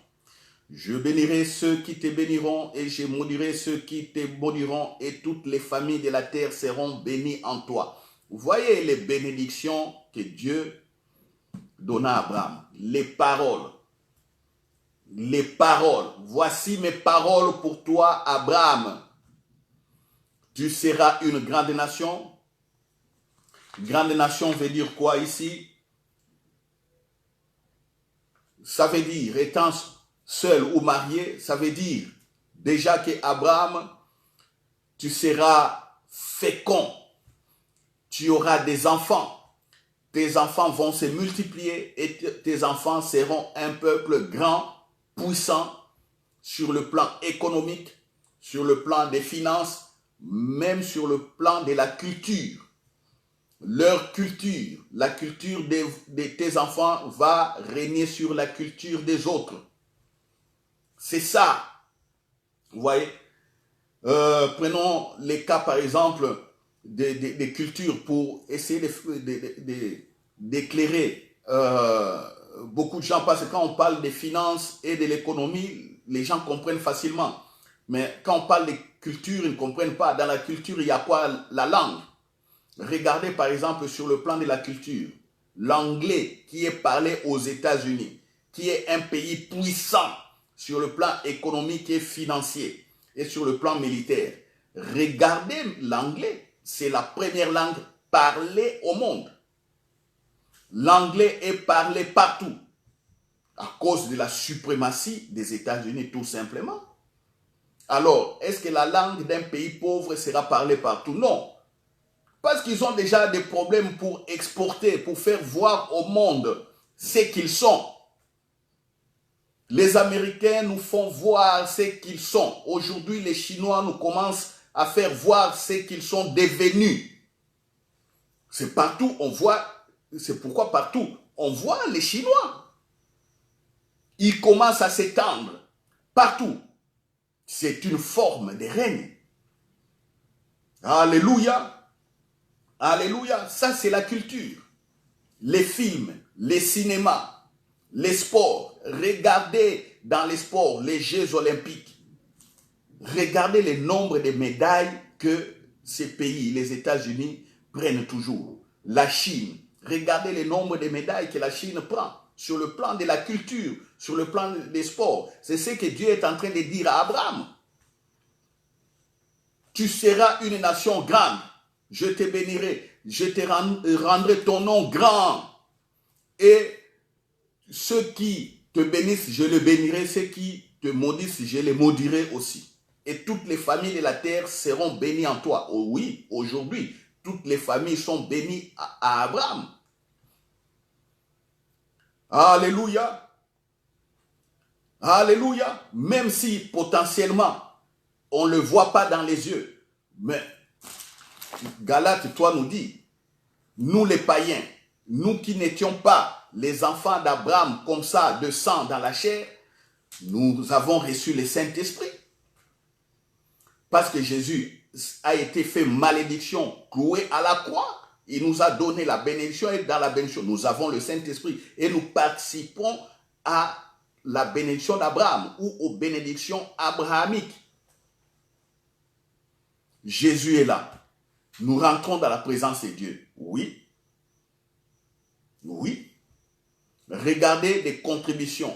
Je bénirai ceux qui te béniront et je maudirai ceux qui te maudiront et toutes les familles de la terre seront bénies en toi. Vous voyez les bénédictions que Dieu donna à Abraham. Les paroles. Les paroles. Voici mes paroles pour toi, Abraham. Tu seras une grande nation. Grande nation veut dire quoi ici? Ça veut dire, étant seul ou marié, ça veut dire déjà que Abraham, tu seras fécond. Tu auras des enfants. Tes enfants vont se multiplier et tes enfants seront un peuple grand, puissant sur le plan économique, sur le plan des finances, même sur le plan de la culture. Leur culture, la culture de tes enfants va régner sur la culture des autres. C'est ça. Vous voyez, prenons les cas par exemple des cultures pour essayer d'éclairer beaucoup de gens, parce que quand on parle des finances et de l'économie, les gens comprennent facilement. Mais quand on parle de culture, ils ne comprennent pas. Dans la culture, il y a quoi? La langue. Regardez par exemple sur le plan de la culture, l'anglais qui est parlé aux États-Unis, qui est un pays puissant sur le plan économique et financier et sur le plan militaire. Regardez l'anglais, c'est la première langue parlée au monde. L'anglais est parlé partout à cause de la suprématie des États-Unis, tout simplement. Alors, est-ce que la langue d'un pays pauvre sera parlée partout? Non. Parce qu'ils ont déjà des problèmes pour exporter, pour faire voir au monde ce qu'ils sont. Les Américains nous font voir ce qu'ils sont. Aujourd'hui, les Chinois nous commencent à faire voir ce qu'ils sont devenus. C'est partout, on voit, c'est pourquoi partout, on voit les Chinois. Ils commencent à s'étendre partout. C'est une forme de règne. Alléluia. Alléluia. Ça, c'est la culture. Les films, les cinémas, les sports. Regardez dans les sports, les Jeux olympiques. Regardez le nombre de médailles que ces pays, les États-Unis, prennent toujours. La Chine. Regardez le nombre de médailles que la Chine prend. Sur le plan de la culture, sur le plan des sports. C'est ce que Dieu est en train de dire à Abraham. Tu seras une nation grande. Je te bénirai. Je te rendrai ton nom grand. Et ceux qui te bénissent, je les bénirai. Ceux qui te maudissent, je les maudirai aussi. Et toutes les familles de la terre seront bénies en toi. Oh oui, aujourd'hui, toutes les familles sont bénies à Abraham. Alléluia. Alléluia. Même si potentiellement, on ne le voit pas dans les yeux. Mais Galate, toi, nous dit, nous les païens, nous qui n'étions pas les enfants d'Abraham comme ça, de sang dans la chair, nous avons reçu le Saint-Esprit. Parce que Jésus a été fait malédiction, cloué à la croix. Il nous a donné la bénédiction et dans la bénédiction, nous avons le Saint-Esprit et nous participons à la bénédiction d'Abraham ou aux bénédictions abrahamiques. Jésus est là. Nous rentrons dans la présence de Dieu. Oui. Oui. Regardez les contributions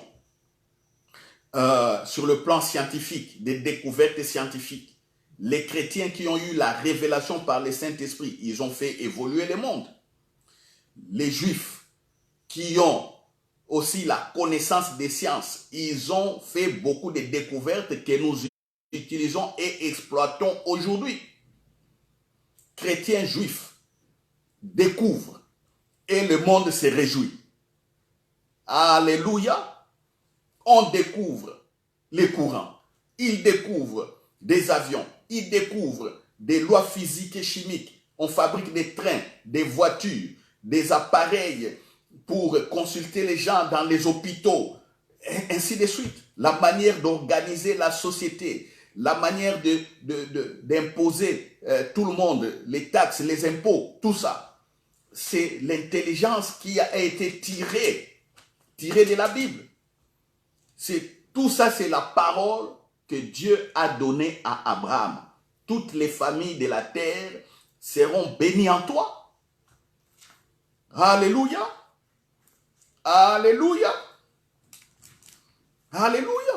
sur le plan scientifique, des découvertes scientifiques. Les chrétiens qui ont eu la révélation par le Saint-Esprit, ils ont fait évoluer le monde. Les juifs qui ont aussi la connaissance des sciences, ils ont fait beaucoup de découvertes que nous utilisons et exploitons aujourd'hui. Chrétiens juifs découvrent et le monde se réjouit. Alléluia. On découvre les courants. Ils découvrent des avions. Ils découvrent des lois physiques et chimiques. On fabrique des trains, des voitures, des appareils pour consulter les gens dans les hôpitaux, et ainsi de suite. La manière d'organiser la société, la manière d'imposer tout le monde, les taxes, les impôts, tout ça. C'est l'intelligence qui a été tirée de la Bible. Tout ça, c'est la parole que Dieu a donnée à Abraham. Toutes les familles de la terre seront bénies en toi. Alléluia. Alléluia. Alléluia.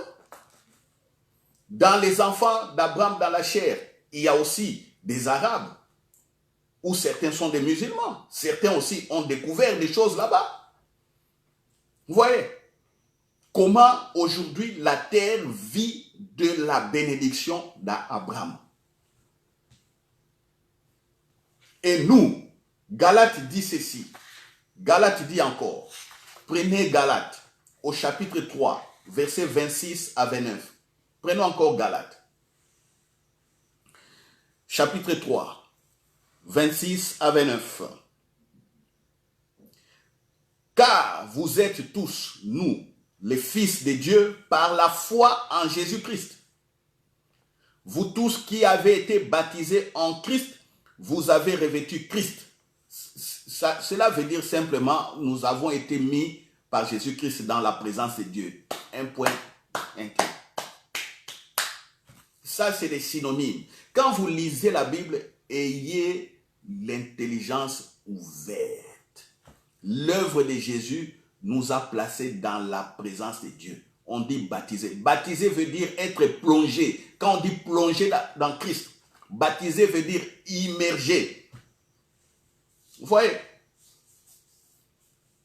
Dans les enfants d'Abraham dans la chair, il y a aussi des Arabes, où certains sont des musulmans. Certains aussi ont découvert des choses là-bas. Vous voyez comment aujourd'hui la terre vit de la bénédiction d'Abraham. Et nous, Galate dit ceci. Galate dit encore. Prenez Galate au chapitre 3, versets 26 à 29. Prenons encore Galate. Chapitre 3, 26 à 29. Car vous êtes tous, nous, les fils de Dieu, par la foi en Jésus-Christ. Vous tous qui avez été baptisés en Christ, vous avez revêtu Christ. Cela veut dire simplement, nous avons été mis par Jésus-Christ dans la présence de Dieu. Un point, un point. Ça, c'est des synonymes. Quand vous lisez la Bible, ayez l'intelligence ouverte. L'œuvre de Jésus nous a placés dans la présence de Dieu. On dit baptiser. Baptiser veut dire être plongé. Quand on dit plonger dans Christ, baptiser veut dire immerger. Vous voyez?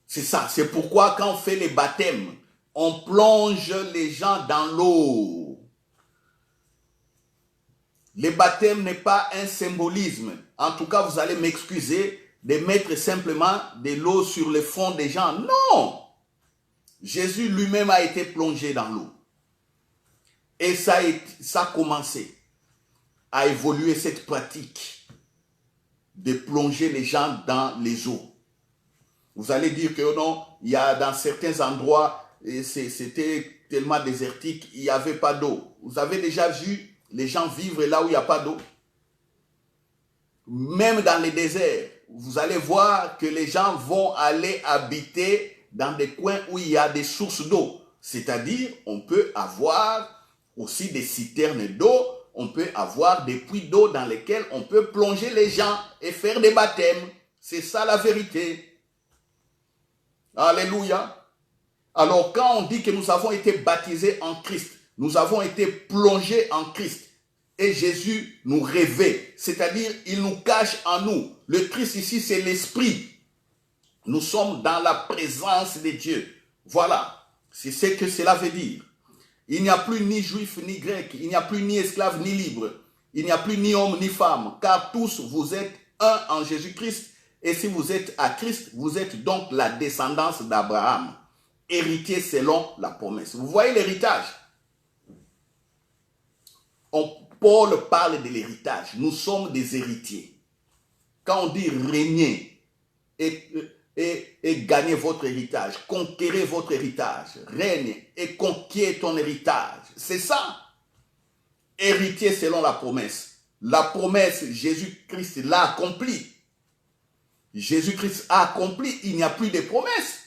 C'est ça. C'est pourquoi quand on fait les baptêmes, on plonge les gens dans l'eau. Le baptême n'est pas un symbolisme. En tout cas, vous allez m'excuser de mettre simplement de l'eau sur le front des gens. Non! Jésus lui-même a été plongé dans l'eau. Et ça a commencé à évoluer cette pratique de plonger les gens dans les eaux. Vous allez dire que non, il y a dans certains endroits, c'était tellement désertique, il n'y avait pas d'eau. Vous avez déjà vu les gens vivre là où il n'y a pas d'eau? Même dans les déserts, vous allez voir que les gens vont aller habiter dans des coins où il y a des sources d'eau. C'est-à-dire, on peut avoir aussi des citernes d'eau, on peut avoir des puits d'eau dans lesquels on peut plonger les gens et faire des baptêmes. C'est ça la vérité. Alléluia. Alors quand on dit que nous avons été baptisés en Christ, nous avons été plongés en Christ, et Jésus nous revêt, c'est-à-dire il nous cache en nous. Le Christ ici, c'est l'Esprit. Nous sommes dans la présence de Dieu. Voilà, c'est ce que cela veut dire. Il n'y a plus ni juif ni grec, il n'y a plus ni esclave ni libre, il n'y a plus ni homme ni femme, car tous vous êtes un en Jésus-Christ. Et si vous êtes à Christ, vous êtes donc la descendance d'Abraham, héritier selon la promesse. Vous voyez l'héritage? Paul parle de l'héritage. Nous sommes des héritiers. Quand on dit régner et gagner votre héritage, conquérir votre héritage, règne et conquiert ton héritage. C'est ça. Héritier selon la promesse. La promesse, Jésus-Christ l'a accomplie. Jésus-Christ a accompli, il n'y a plus de promesses.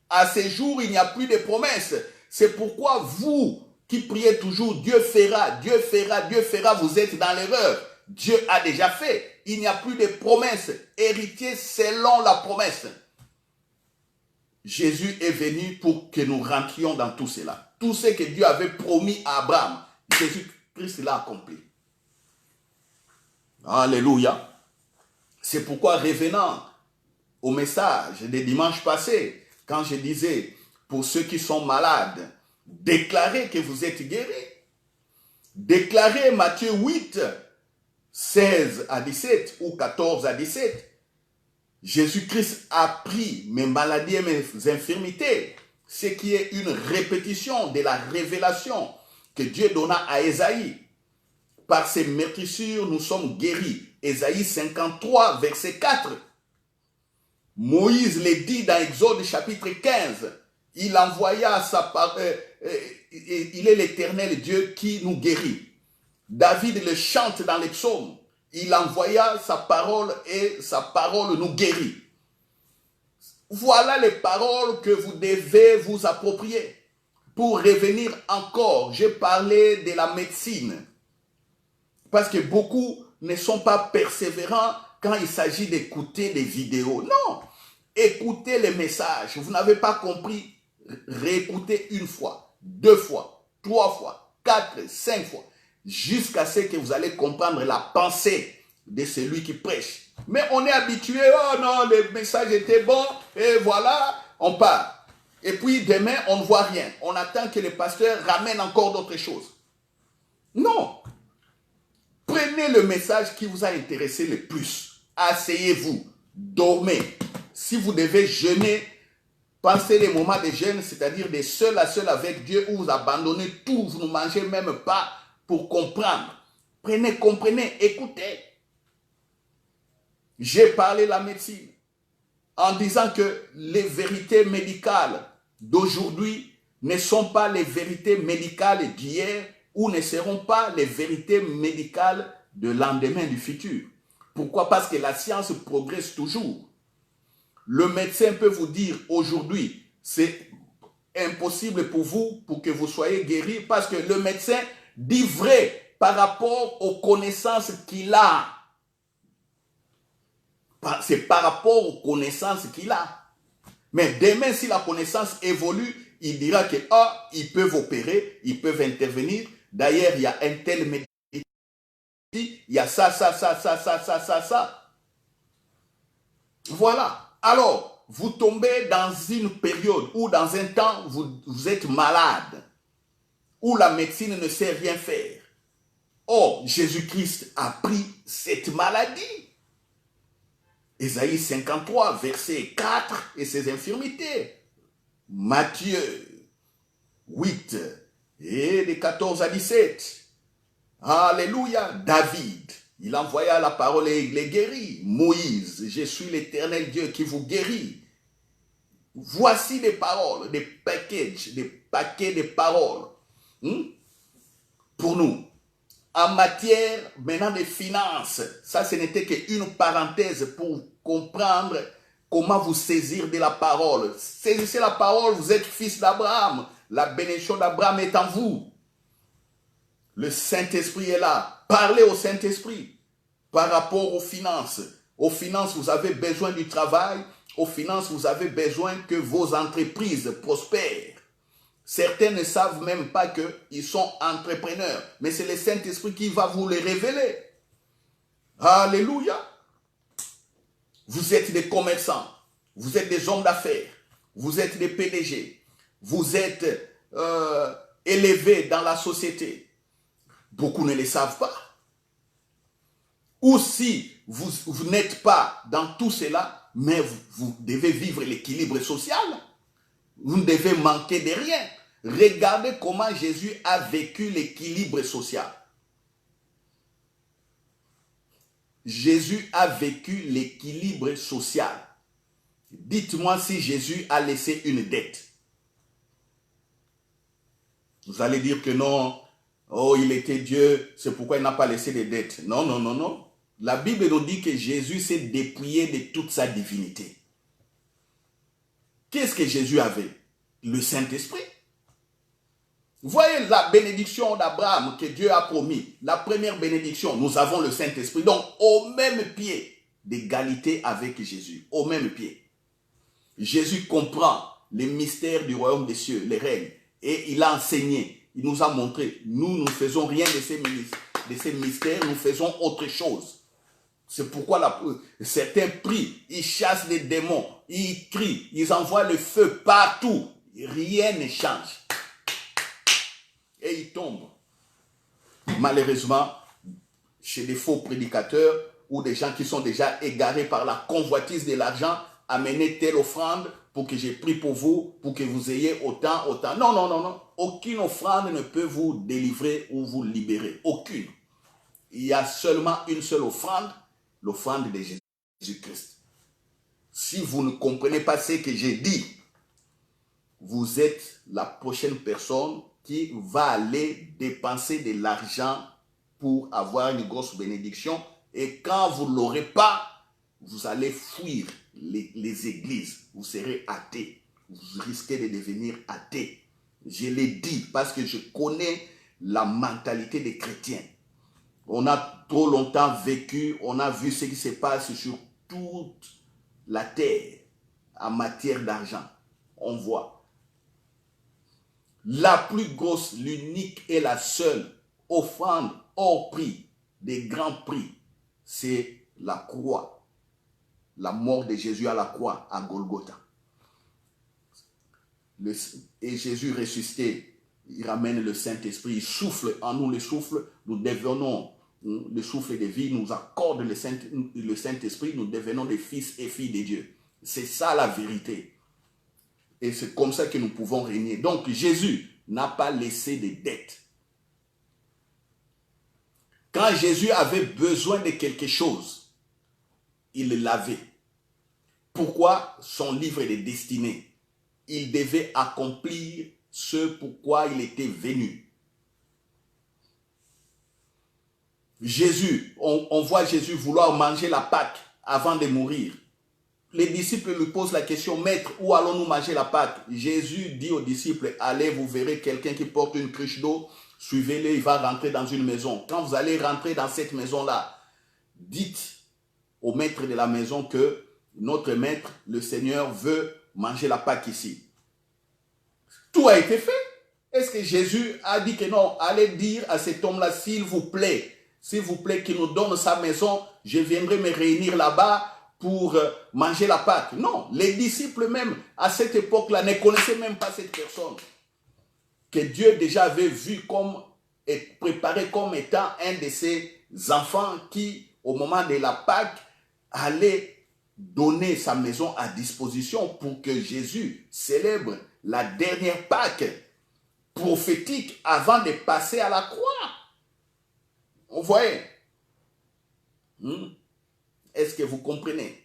À ces jours, il n'y a plus de promesses. C'est pourquoi vous qui priez toujours, Dieu fera, Dieu fera, Dieu fera, vous êtes dans l'erreur. Dieu a déjà fait. Il n'y a plus de promesses. Héritier selon la promesse. Jésus est venu pour que nous rentrions dans tout cela. Tout ce que Dieu avait promis à Abraham, Jésus-Christ l'a accompli. Alléluia. C'est pourquoi, revenant au message des dimanches passés, quand je disais, pour ceux qui sont malades, déclarez que vous êtes guéris. Déclarez Matthieu 8, 16 à 17 ou 14 à 17. Jésus-Christ a pris mes maladies et mes infirmités, ce qui est une répétition de la révélation que Dieu donna à Ésaïe. Par ses meurtrissures, nous sommes guéris. Ésaïe 53, verset 4. Moïse le dit dans Exode chapitre 15. Il envoya sa parole. Il est l'Éternel Dieu qui nous guérit. David le chante dans les psaumes. Il envoya sa parole et sa parole nous guérit. Voilà les paroles que vous devez vous approprier. Pour revenir encore, j'ai parlé de la médecine. Parce que beaucoup ne sont pas persévérants quand il s'agit d'écouter des vidéos. Non, écoutez les messages. Vous n'avez pas compris, réécoutez une fois, 2 fois, 3 fois, 4, 5 fois, jusqu'à ce que vous allez comprendre la pensée de celui qui prêche. Mais on est habitué, oh non, le message était bon, et voilà, on part. Et puis demain, on ne voit rien. On attend que le pasteur ramène encore d'autres choses. Non. Prenez le message qui vous a intéressé le plus. Asseyez-vous, dormez. Si vous devez jeûner, pensez les moments de jeûne, c'est-à-dire de seul à seul avec Dieu, où vous abandonnez tout, vous ne mangez même pas pour comprendre. Prenez, comprenez, écoutez. J'ai parlé de la médecine en disant que les vérités médicales d'aujourd'hui ne sont pas les vérités médicales d'hier ou ne seront pas les vérités médicales de lendemain du futur. Pourquoi? Parce que la science progresse toujours. Le médecin peut vous dire aujourd'hui, c'est impossible pour vous, pour que vous soyez guéri, parce que le médecin dit vrai par rapport aux connaissances qu'il a. C'est par rapport aux connaissances qu'il a. Mais demain, si la connaissance évolue, il dira que ils peuvent opérer, ils peuvent intervenir. D'ailleurs, il y a un tel médecin, il y a ça. Voilà. Alors, vous tombez dans une période ou dans un temps, vous êtes malade, où la médecine ne sait rien faire. Or, Jésus-Christ a pris cette maladie. Ésaïe 53, verset 4, et ses infirmités. Matthieu 8, et de 14 à 17. Alléluia. David, il envoya la parole et il les guérit. Moïse, je suis l'Éternel Dieu qui vous guérit. Voici des paroles, des paquets de paroles pour nous. En matière maintenant de finances, ça ce n'était qu'une parenthèse pour comprendre comment vous saisir de la parole. Saisissez la parole, vous êtes fils d'Abraham. La bénédiction d'Abraham est en vous. Le Saint-Esprit est là. Parlez au Saint-Esprit par rapport aux finances. Aux finances, vous avez besoin du travail. Aux finances, vous avez besoin que vos entreprises prospèrent. Certains ne savent même pas qu'ils sont entrepreneurs. Mais c'est le Saint-Esprit qui va vous les révéler. Alléluia. Vous êtes des commerçants. Vous êtes des hommes d'affaires. Vous êtes des PDG. Vous êtes élevés dans la société. Beaucoup ne le savent pas. Ou si vous n'êtes pas dans tout cela, mais vous devez vivre l'équilibre social. Vous ne devez manquer de rien. Regardez comment Jésus a vécu l'équilibre social. Jésus a vécu l'équilibre social. Dites-moi si Jésus a laissé une dette. Vous allez dire que non, oh il était Dieu, c'est pourquoi il n'a pas laissé de dettes. Non, non, non, non. La Bible nous dit que Jésus s'est dépouillé de toute sa divinité. Qu'est-ce que Jésus avait? Le Saint-Esprit. Voyez la bénédiction d'Abraham que Dieu a promis. La première bénédiction, nous avons le Saint-Esprit. Donc, au même pied d'égalité avec Jésus. Au même pied. Jésus comprend les mystères du royaume des cieux, les règnes. Et il a enseigné. Il nous a montré. Nous ne faisons rien de ces mystères. Nous faisons autre chose. C'est pourquoi certains prient. Ils chassent les démons. Ils crient. Ils envoient le feu partout. Rien ne change. Et ils tombent. Malheureusement, chez des faux prédicateurs ou des gens qui sont déjà égarés par la convoitise de l'argent, amenez telle offrande pour que j'ai pris pour vous, pour que vous ayez autant, autant. Non, non, non, non. Aucune offrande ne peut vous délivrer ou vous libérer. Aucune. Il y a seulement une seule offrande, l'offrande de Jésus-Christ. Si vous ne comprenez pas ce que j'ai dit, vous êtes la prochaine personne qui va aller dépenser de l'argent pour avoir une grosse bénédiction. Et quand vous ne l'aurez pas, vous allez fuir les églises. Vous serez athée. Vous risquez de devenir athée. Je l'ai dit parce que je connais la mentalité des chrétiens. On a trop longtemps vécu, on a vu ce qui se passe sur toute la terre en matière d'argent. On voit. La plus grosse, l'unique et la seule offrande hors prix, des grands prix, c'est la croix. La mort de Jésus à la croix, à Golgotha. Et Jésus ressuscité, il ramène le Saint-Esprit, il souffle en nous le souffle, nous devenons le souffle de vie, nous accorde le Saint-Esprit, nous devenons des fils et filles de Dieu. C'est ça la vérité. Et c'est comme ça que nous pouvons régner. Donc Jésus n'a pas laissé de dettes. Quand Jésus avait besoin de quelque chose, il l'avait. Pourquoi? Son livre de destinée. Il devait accomplir ce pourquoi il était venu. Jésus, on voit Jésus vouloir manger la Pâque avant de mourir. Les disciples lui posent la question, Maître, où allons-nous manger la Pâque? Jésus dit aux disciples, allez, vous verrez quelqu'un qui porte une cruche d'eau, suivez-le, il va rentrer dans une maison. Quand vous allez rentrer dans cette maison-là, dites au maître de la maison que notre maître, le Seigneur, veut manger la Pâque ici. Tout a été fait. Est-ce que Jésus a dit que non? Allez dire à cet homme-là, s'il vous plaît, qu'il nous donne sa maison, je viendrai me réunir là-bas pour manger la Pâque. Non, les disciples même, à cette époque-là, ne connaissaient même pas cette personne que Dieu déjà avait vu comme et préparé comme étant un de ses enfants qui, au moment de la Pâque, allait donner sa maison à disposition pour que Jésus célèbre la dernière Pâque prophétique avant de passer à la croix. Vous voyez? Est-ce que vous comprenez?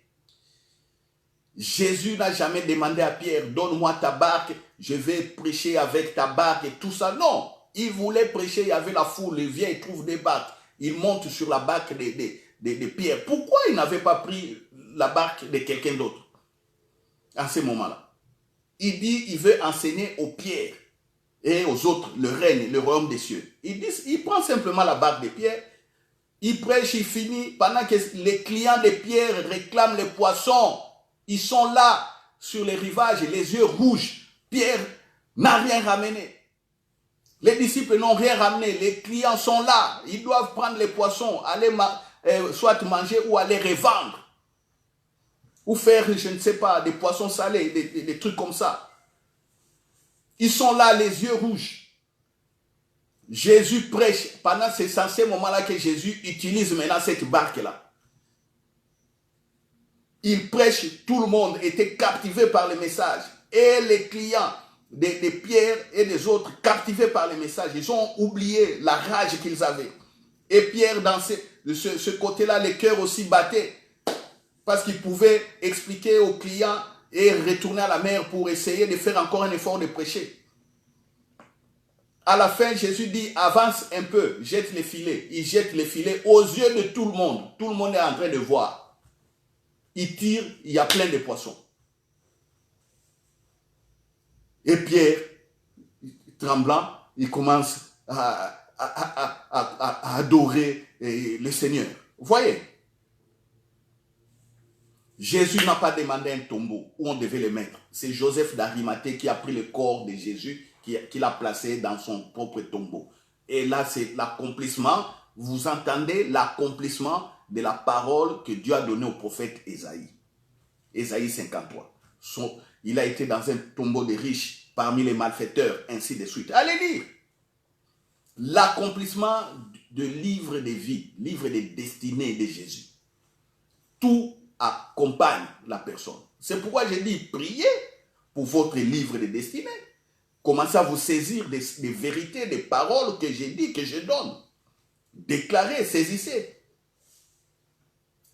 Jésus n'a jamais demandé à Pierre, donne-moi ta barque, je vais prêcher avec ta barque et tout ça. Non, il voulait prêcher, il y avait la foule, il vient, il trouve des barques. Il monte sur la barque de Pierre. Pourquoi il n'avait pas pris la barque de quelqu'un d'autre à ce moment-là? Il dit, il veut enseigner aux Pierre et aux autres le règne, le royaume des cieux. Il prend simplement la barque de Pierre, il prêche, il finit, pendant que les clients de Pierre réclament les poissons. Ils sont là, sur les rivages, les yeux rouges. Pierre n'a rien ramené. Les disciples n'ont rien ramené. Les clients sont là. Ils doivent prendre les poissons, aller soit manger ou aller revendre. Ou faire, je ne sais pas, des poissons salés, des trucs comme ça. Ils sont là, les yeux rouges. Jésus prêche. Pendant ces moments-là que Jésus utilise maintenant cette barque-là. Il prêche, tout le monde était captivé par le message. Et les clients de Pierre et des autres, captivés par le message, ils ont oublié la rage qu'ils avaient. Et Pierre, de ce côté-là, le cœur aussi battait. Parce qu'il pouvait expliquer aux clients et retourner à la mer pour essayer de faire encore un effort de prêcher. À la fin, Jésus dit, avance un peu, jette les filets. Il jette les filets aux yeux de tout le monde. Tout le monde est en train de voir. Il tire, il y a plein de poissons. Et Pierre, tremblant, il commence à adorer le Seigneur. Vous voyez? Jésus n'a pas demandé un tombeau où on devait le mettre. C'est Joseph d'Arimathée qui a pris le corps de Jésus, qui l'a placé dans son propre tombeau. Et là, c'est l'accomplissement, vous entendez l'accomplissement de la parole que Dieu a donnée au prophète Ésaïe. Ésaïe 53. Il a été dans un tombeau de riches parmi les malfaiteurs, ainsi de suite. Allez lire. L'accomplissement de livre de vie, livre de destinée de Jésus. Tout accompagne la personne. C'est pourquoi j'ai dit, priez pour votre livre de destinée. Commencez à vous saisir des vérités, des paroles que j'ai dit, que je donne. Déclarez, saisissez.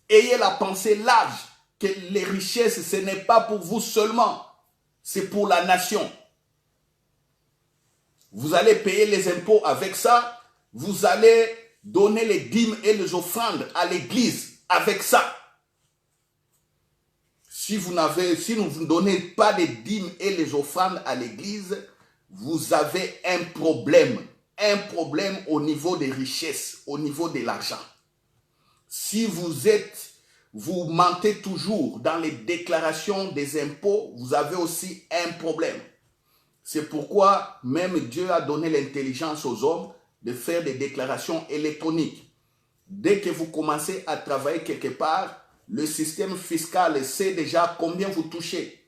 Ayez la pensée large que les richesses, ce n'est pas pour vous seulement, c'est pour la nation. Vous allez payer les impôts avec ça, vous allez donner les dîmes et les offrandes à l'église avec ça. Si vous ne vous donnez pas les dîmes et les offrandes à l'église, vous avez un problème au niveau des richesses, au niveau de l'argent. Si vous mentez toujours dans les déclarations des impôts, vous avez aussi un problème. C'est pourquoi même Dieu a donné l'intelligence aux hommes de faire des déclarations électroniques. Dès que vous commencez à travailler quelque part, le système fiscal sait déjà combien vous touchez.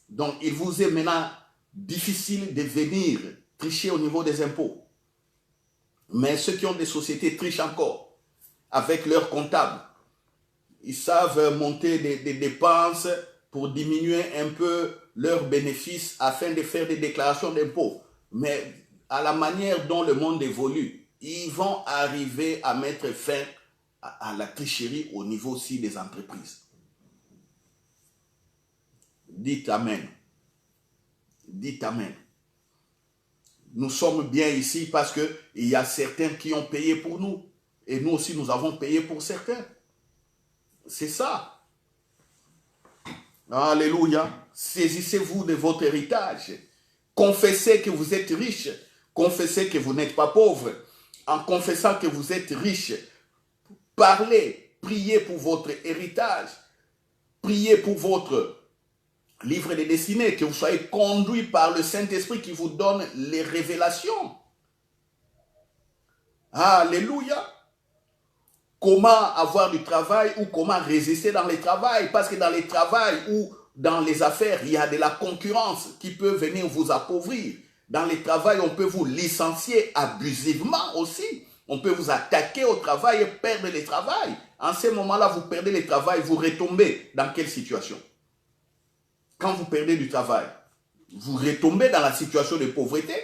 Donc, il vous est maintenant difficile de venir tricher au niveau des impôts. Mais ceux qui ont des sociétés trichent encore avec leurs comptables. Ils savent monter des dépenses pour diminuer un peu leurs bénéfices afin de faire des déclarations d'impôts. Mais à la manière dont le monde évolue, ils vont arriver à mettre fin à la tricherie au niveau aussi des entreprises. Dites Amen. Dites Amen. Nous sommes bien ici parce qu'il y a certains qui ont payé pour nous. Et nous aussi, nous avons payé pour certains. C'est ça. Alléluia. Saisissez-vous de votre héritage. Confessez que vous êtes riche. Confessez que vous n'êtes pas pauvre. En confessant que vous êtes riche, parlez, priez pour votre héritage. Priez pour votre livre de destinée, que vous soyez conduit par le Saint-Esprit qui vous donne les révélations. Alléluia. comment avoir du travail ou comment résister dans les travails. Parce que dans les travails ou dans les affaires, il y a de la concurrence qui peut venir vous appauvrir. Dans les travails, on peut vous licencier abusivement aussi. On peut vous attaquer au travail et perdre le travail. En ce moment-là, vous perdez le travail, vous retombez dans quelle situation? Quand vous perdez du travail, vous retombez dans la situation de pauvreté.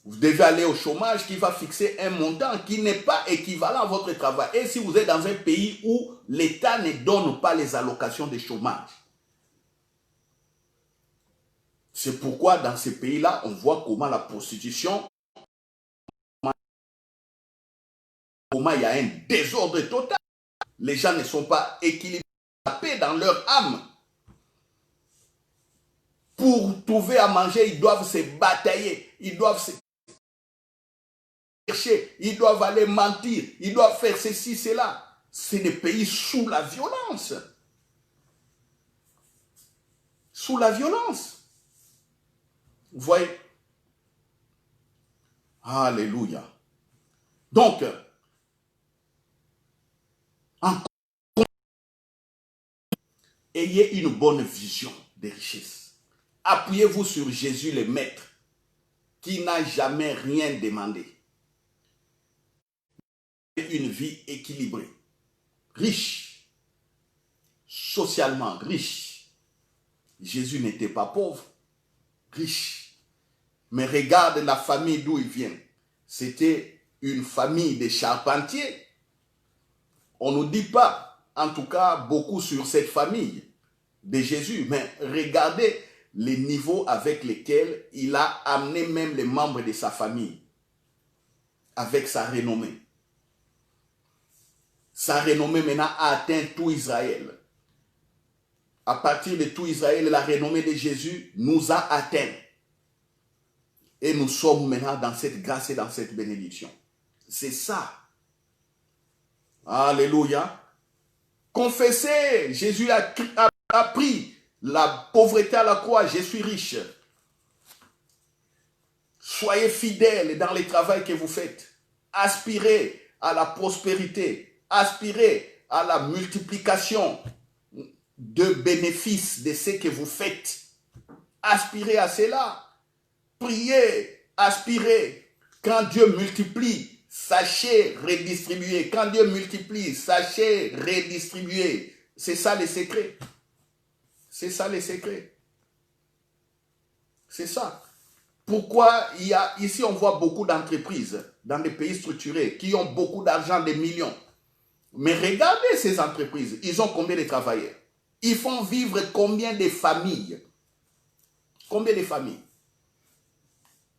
Vous devez aller au chômage qui va fixer un montant qui n'est pas équivalent à votre travail. Et si vous êtes dans un pays où l'État ne donne pas les allocations de chômage, c'est pourquoi dans ces pays-là, on voit comment la prostitution, comment il y a un désordre total. Les gens ne sont pas équilibrés, la paix dans leur âme. Pour trouver à manger, ils doivent se batailler, ils doivent se chercher, ils doivent aller mentir, ils doivent faire ceci, cela. C'est des pays sous la violence. Sous la violence. Vous voyez? Alléluia. Donc, ayez une bonne vision des richesses. Appuyez-vous sur Jésus le Maître, qui n'a jamais rien demandé. Une vie équilibrée, riche, socialement riche. Jésus n'était pas pauvre, riche. Mais regarde la famille d'où il vient. C'était une famille de charpentiers. On ne nous dit pas, en tout cas, beaucoup sur cette famille de Jésus. Mais regardez les niveaux avec lesquels il a amené même les membres de sa famille. Avec sa renommée. Sa renommée maintenant a atteint tout Israël. À partir de tout Israël, la renommée de Jésus nous a atteints. Et nous sommes maintenant dans cette grâce et dans cette bénédiction. C'est ça. Alléluia. Confessez, Jésus a pris la pauvreté à la croix, je suis riche. Soyez fidèles dans le travail que vous faites. Aspirez à la prospérité. Aspirez à la multiplication de bénéfices de ce que vous faites. Aspirez à cela. Priez, aspirez. Quand Dieu multiplie, sachez redistribuer. Quand Dieu multiplie, sachez redistribuer. C'est ça le secret. C'est ça le secret. C'est ça. Pourquoi ici on voit beaucoup d'entreprises dans des pays structurés qui ont beaucoup d'argent, des millions. Mais regardez ces entreprises, ils ont combien de travailleurs? Ils font vivre combien de familles? Combien de familles?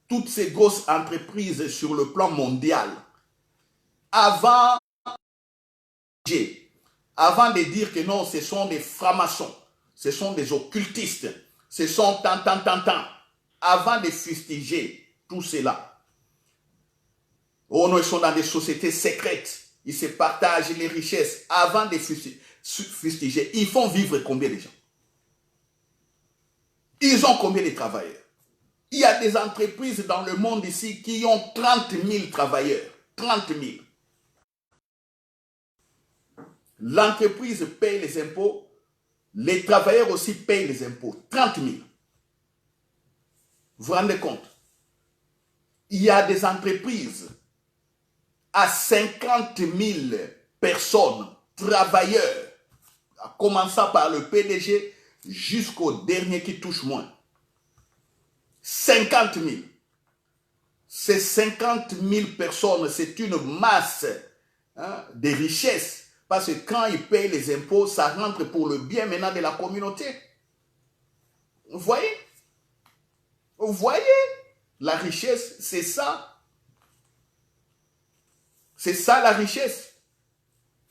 Toutes ces grosses entreprises sur le plan mondial, avant de dire que non, ce sont des francs-maçons, ce sont des occultistes, ce sont tant, avant de fustiger tout cela. Oh non, ils sont dans des sociétés secrètes. Ils se partagent les richesses avant de fustiger. Ils font vivre combien de gens? Ils ont combien de travailleurs? Il y a des entreprises dans le monde ici qui ont 30 000 travailleurs. 30 000. L'entreprise paye les impôts. Les travailleurs aussi payent les impôts. 30 000. Vous vous rendez compte? Il y a des entreprises à 50 000 personnes, travailleurs, en commençant par le PDG jusqu'au dernier qui touche moins. 50 000. Ces 50 000 personnes, c'est une masse de richesses. Parce que quand ils payent les impôts, ça rentre pour le bien maintenant de la communauté. Vous voyez? Vous voyez? La richesse, c'est ça. C'est ça la richesse.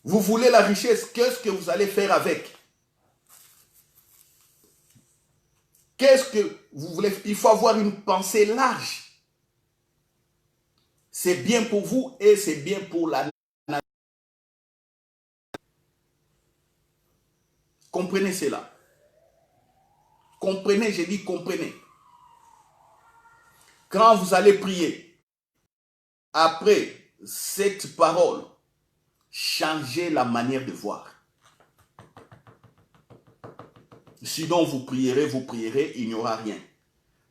Vous voulez la richesse, qu'est-ce que vous allez faire avec? Qu'est-ce que vous voulez? Il faut avoir une pensée large. C'est bien pour vous et c'est bien pour la nation. Comprenez cela. Comprenez, j'ai dit comprenez. Quand vous allez prier, après cette parole, changez la manière de voir. Sinon, vous prierez, il n'y aura rien.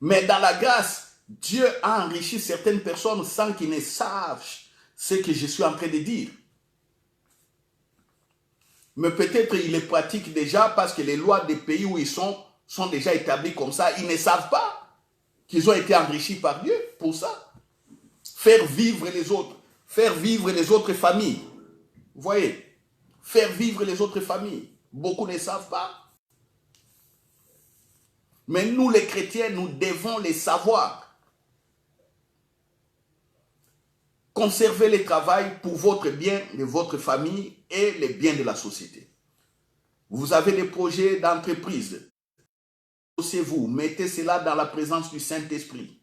Mais dans la grâce, Dieu a enrichi certaines personnes sans qu'ils ne sachent ce que je suis en train de dire. Mais peut-être ils les pratiquent déjà parce que les lois des pays où ils sont déjà établies comme ça. Ils ne savent pas qu'ils ont été enrichis par Dieu pour ça. Faire vivre les autres. Faire vivre les autres familles. Vous voyez? Faire vivre les autres familles. Beaucoup ne savent pas. Mais nous les chrétiens, nous devons les savoir. Conservez le travail pour votre bien, de votre famille et les biens de la société. Vous avez des projets d'entreprise. Associez-vous, mettez cela dans la présence du Saint-Esprit.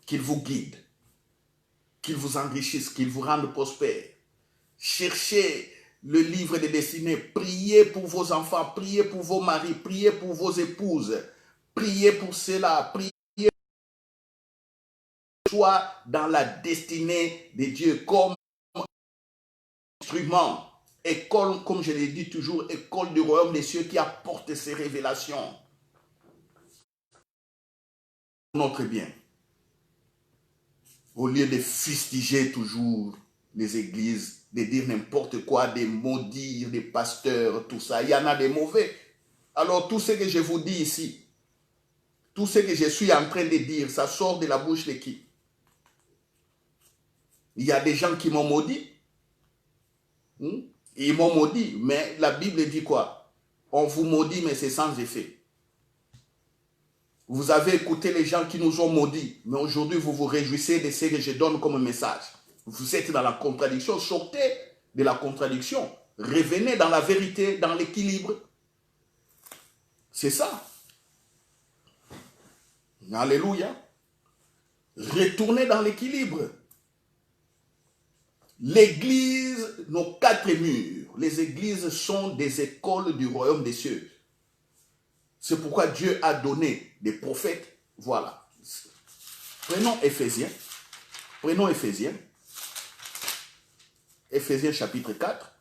Qu'il vous guide, qu'il vous enrichisse, qu'il vous rende prospère. Cherchez le livre des destinées. Priez pour vos enfants, priez pour vos maris, priez pour vos épouses. Priez pour cela, priez soit dans la destinée de Dieu comme instrument, école, comme je l'ai dit toujours, école du royaume des cieux qui apporte ces révélations. Notre bien. Au lieu de fustiger toujours les églises, de dire n'importe quoi, de maudire des pasteurs, tout ça, il y en a des mauvais. Alors tout ce que je vous dis ici, tout ce que je suis en train de dire, ça sort de la bouche de qui? Il y a des gens qui m'ont maudit. Ils m'ont maudit, mais la Bible dit quoi? On vous maudit, mais c'est sans effet. Vous avez écouté les gens qui nous ont maudits, mais aujourd'hui vous vous réjouissez de ce que je donne comme message. Vous êtes dans la contradiction, sortez de la contradiction. Revenez dans la vérité, dans l'équilibre. C'est ça. Alléluia. Retournez dans l'équilibre. L'église, nos quatre murs, les églises sont des écoles du royaume des cieux. C'est pourquoi Dieu a donné des prophètes. Voilà. Prenons Éphésiens. Prenons Éphésiens. Éphésiens chapitre 4.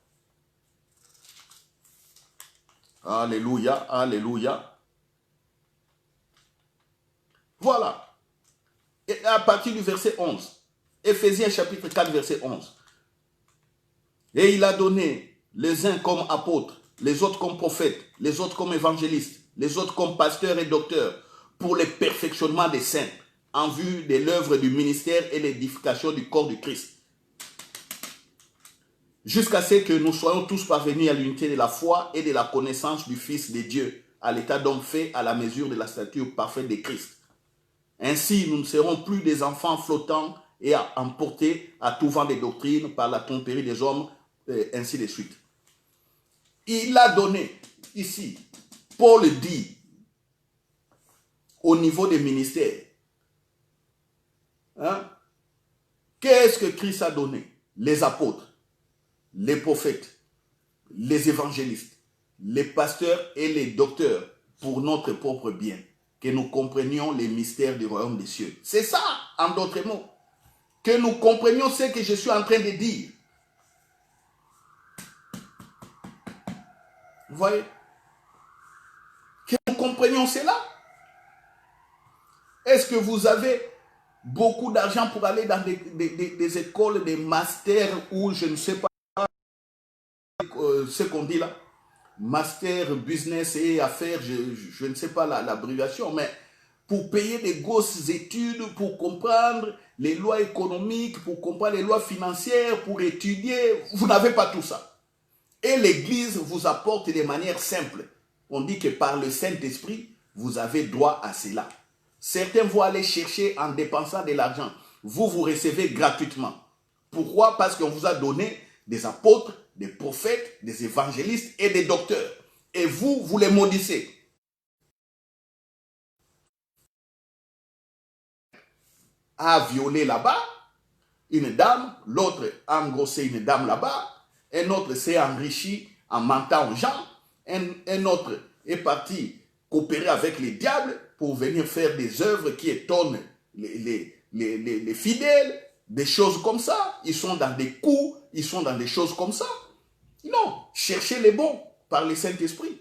Alléluia, alléluia. Voilà. Et à partir du verset 11. Éphésiens chapitre 4, verset 11. Et il a donné les uns comme apôtres, les autres comme prophètes, les autres comme évangélistes, les autres comme pasteurs et docteurs, pour le perfectionnement des saints, en vue de l'œuvre du ministère et l'édification du corps du Christ. Jusqu'à ce que nous soyons tous parvenus à l'unité de la foi et de la connaissance du Fils de Dieu, à l'état d'homme fait à la mesure de la stature parfaite de Christ. Ainsi, nous ne serons plus des enfants flottants et emportés à tout vent des doctrines par la tromperie des hommes, ainsi de suite. Il a donné, ici, Paul dit, au niveau des ministères, qu'est-ce que Christ a donné? Les apôtres, les prophètes, les évangélistes, les pasteurs et les docteurs pour notre propre bien, que nous comprenions les mystères du royaume des cieux. C'est ça, en d'autres mots, que nous comprenions ce que je suis en train de dire. Vous voyez? Que nous comprenions cela. Est-ce que vous avez beaucoup d'argent pour aller dans des écoles, des masters ou je ne sais pas ce qu'on dit là? Master, business et affaires, je ne sais pas l'abréviation, mais pour payer des grosses études, pour comprendre les lois économiques, pour comprendre les lois financières, pour étudier, vous n'avez pas tout ça. Et l'Église vous apporte de manière simple. On dit que par le Saint-Esprit, vous avez droit à cela. Certains vont aller chercher en dépensant de l'argent. Vous, vous recevez gratuitement. Pourquoi? Parce qu'on vous a donné des apôtres, des prophètes, des évangélistes et des docteurs. Et vous, vous les maudissez. A violé là-bas une dame, l'autre a engrossé une dame là-bas, un autre s'est enrichi en mentant aux gens, un autre est parti coopérer avec les diables pour venir faire des œuvres qui étonnent les fidèles. des choses comme ça. Ils sont dans des coups, ils sont dans des choses comme ça. Non, cherchez les bons par le Saint-Esprit.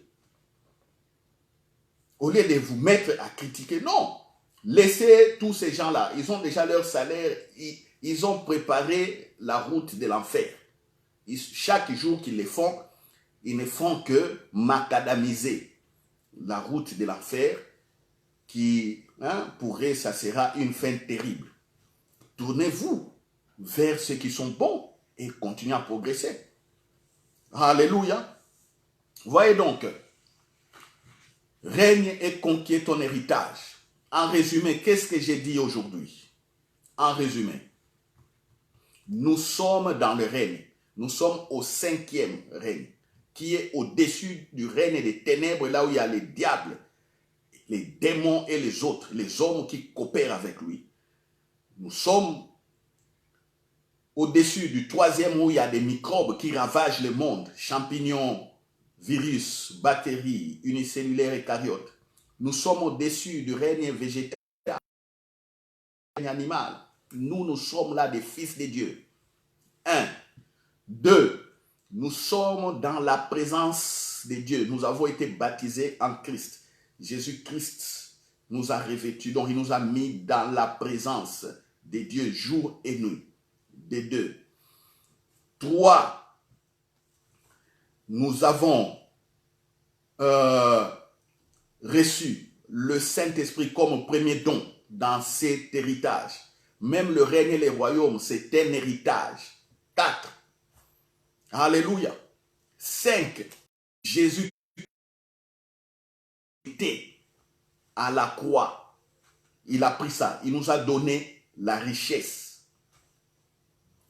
Au lieu de vous mettre à critiquer, non. Laissez tous ces gens-là. Ils ont déjà leur salaire. Ils ont préparé la route de l'enfer. Chaque jour qu'ils les font, ils ne font que macadamiser la route de l'enfer qui, pour eux, ça sera une fin terrible. Tournez-vous vers ceux qui sont bons et continuez à progresser. Alléluia. Voyez donc, règne et conquiert ton héritage. En résumé, qu'est-ce que j'ai dit aujourd'hui? En résumé, nous sommes dans le règne. Nous sommes au 5e règne, qui est au-dessus du règne des ténèbres, là où il y a les diables, les démons et les autres, les hommes qui coopèrent avec lui. Nous sommes au-dessus du 3e où il y a des microbes qui ravagent le monde, champignons, virus, bactéries, unicellulaires et cariotes. Nous sommes au-dessus du règne végétal, du règne animal. Nous sommes là des fils de Dieu. 1. 2. Nous sommes dans la présence de Dieu. Nous avons été baptisés en Christ. Jésus-Christ nous a revêtus, donc il nous a mis dans la présence de Dieu jour et nuit. Des 2. 3. Nous avons reçu le Saint-Esprit comme premier don dans cet héritage. Même le règne et les royaumes, c'est un héritage. 4. Alléluia. 5. Jésus était à la croix. Il a pris ça. Il nous a donné la richesse.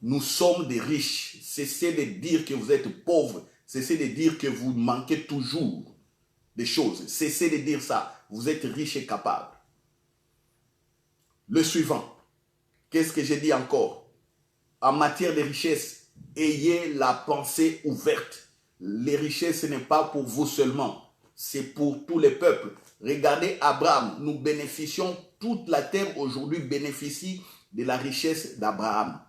Nous sommes des riches. Cessez de dire que vous êtes pauvres. Cessez de dire que vous manquez toujours des choses. Cessez de dire ça. Vous êtes riches et capables. Le suivant. Qu'est-ce que j'ai dit encore? En matière de richesse, ayez la pensée ouverte. Les richesses, ce n'est pas pour vous seulement. C'est pour tous les peuples. Regardez Abraham. Nous bénéficions, toute la terre aujourd'hui bénéficie de la richesse d'Abraham.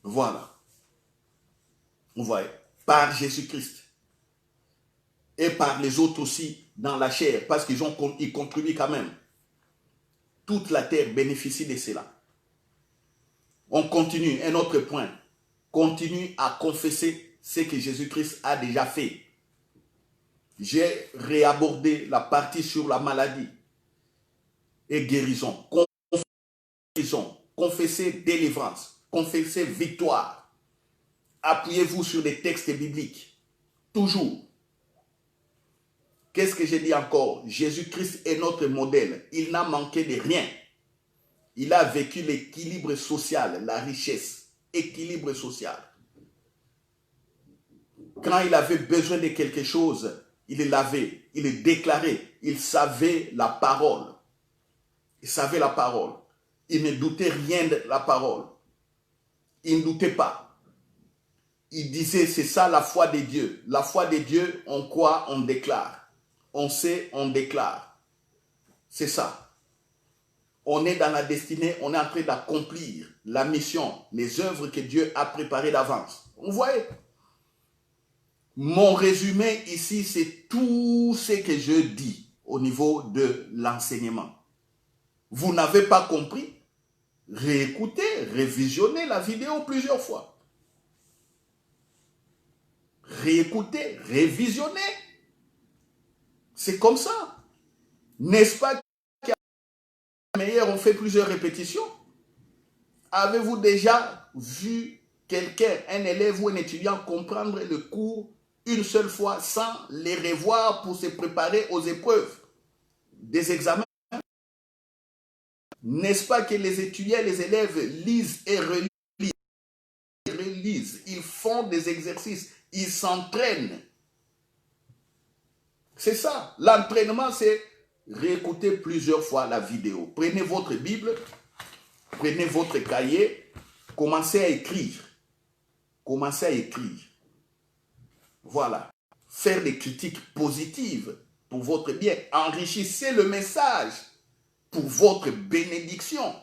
Voilà. Vous voyez, par Jésus-Christ. Et par les autres aussi dans la chair, parce qu'ils contribuent quand même. Toute la terre bénéficie de cela. On continue, un autre point. Continue à confesser ce que Jésus-Christ a déjà fait. J'ai réabordé la partie sur la maladie et guérison. Confessez délivrance. Confessez victoire. Appuyez-vous sur des textes bibliques. Toujours. Qu'est-ce que j'ai dit encore? Jésus-Christ est notre modèle. Il n'a manqué de rien. Il a vécu l'équilibre social, la richesse. Équilibre social. Quand il avait besoin de quelque chose, il l'avait, il le déclarait. Il savait la parole. Il savait la parole. Il ne doutait rien de la parole. Il ne doutait pas. Il disait, c'est ça la foi de Dieu. La foi de Dieu, on croit, on déclare. On sait, on déclare. C'est ça. On est dans la destinée, on est en train d'accomplir la mission, les œuvres que Dieu a préparées d'avance. Vous voyez? Mon résumé ici, c'est tout ce que je dis au niveau de l'enseignement. Vous n'avez pas compris? Réécoutez, révisionnez la vidéo plusieurs fois. Réécoutez, révisionnez. C'est comme ça. N'est-ce pas qu'à la meilleure, on fait plusieurs répétitions? Avez-vous déjà vu quelqu'un, un élève ou un étudiant comprendre le cours une seule fois sans les revoir pour se préparer aux épreuves des examens? N'est-ce pas que les étudiants, les élèves lisent et relisent? Ils font des exercices, ils s'entraînent. C'est ça. L'entraînement, c'est réécouter plusieurs fois la vidéo. Prenez votre Bible, prenez votre cahier, commencez à écrire. Commencez à écrire. Voilà. Faire des critiques positives pour votre bien. Enrichissez le message pour votre bénédiction.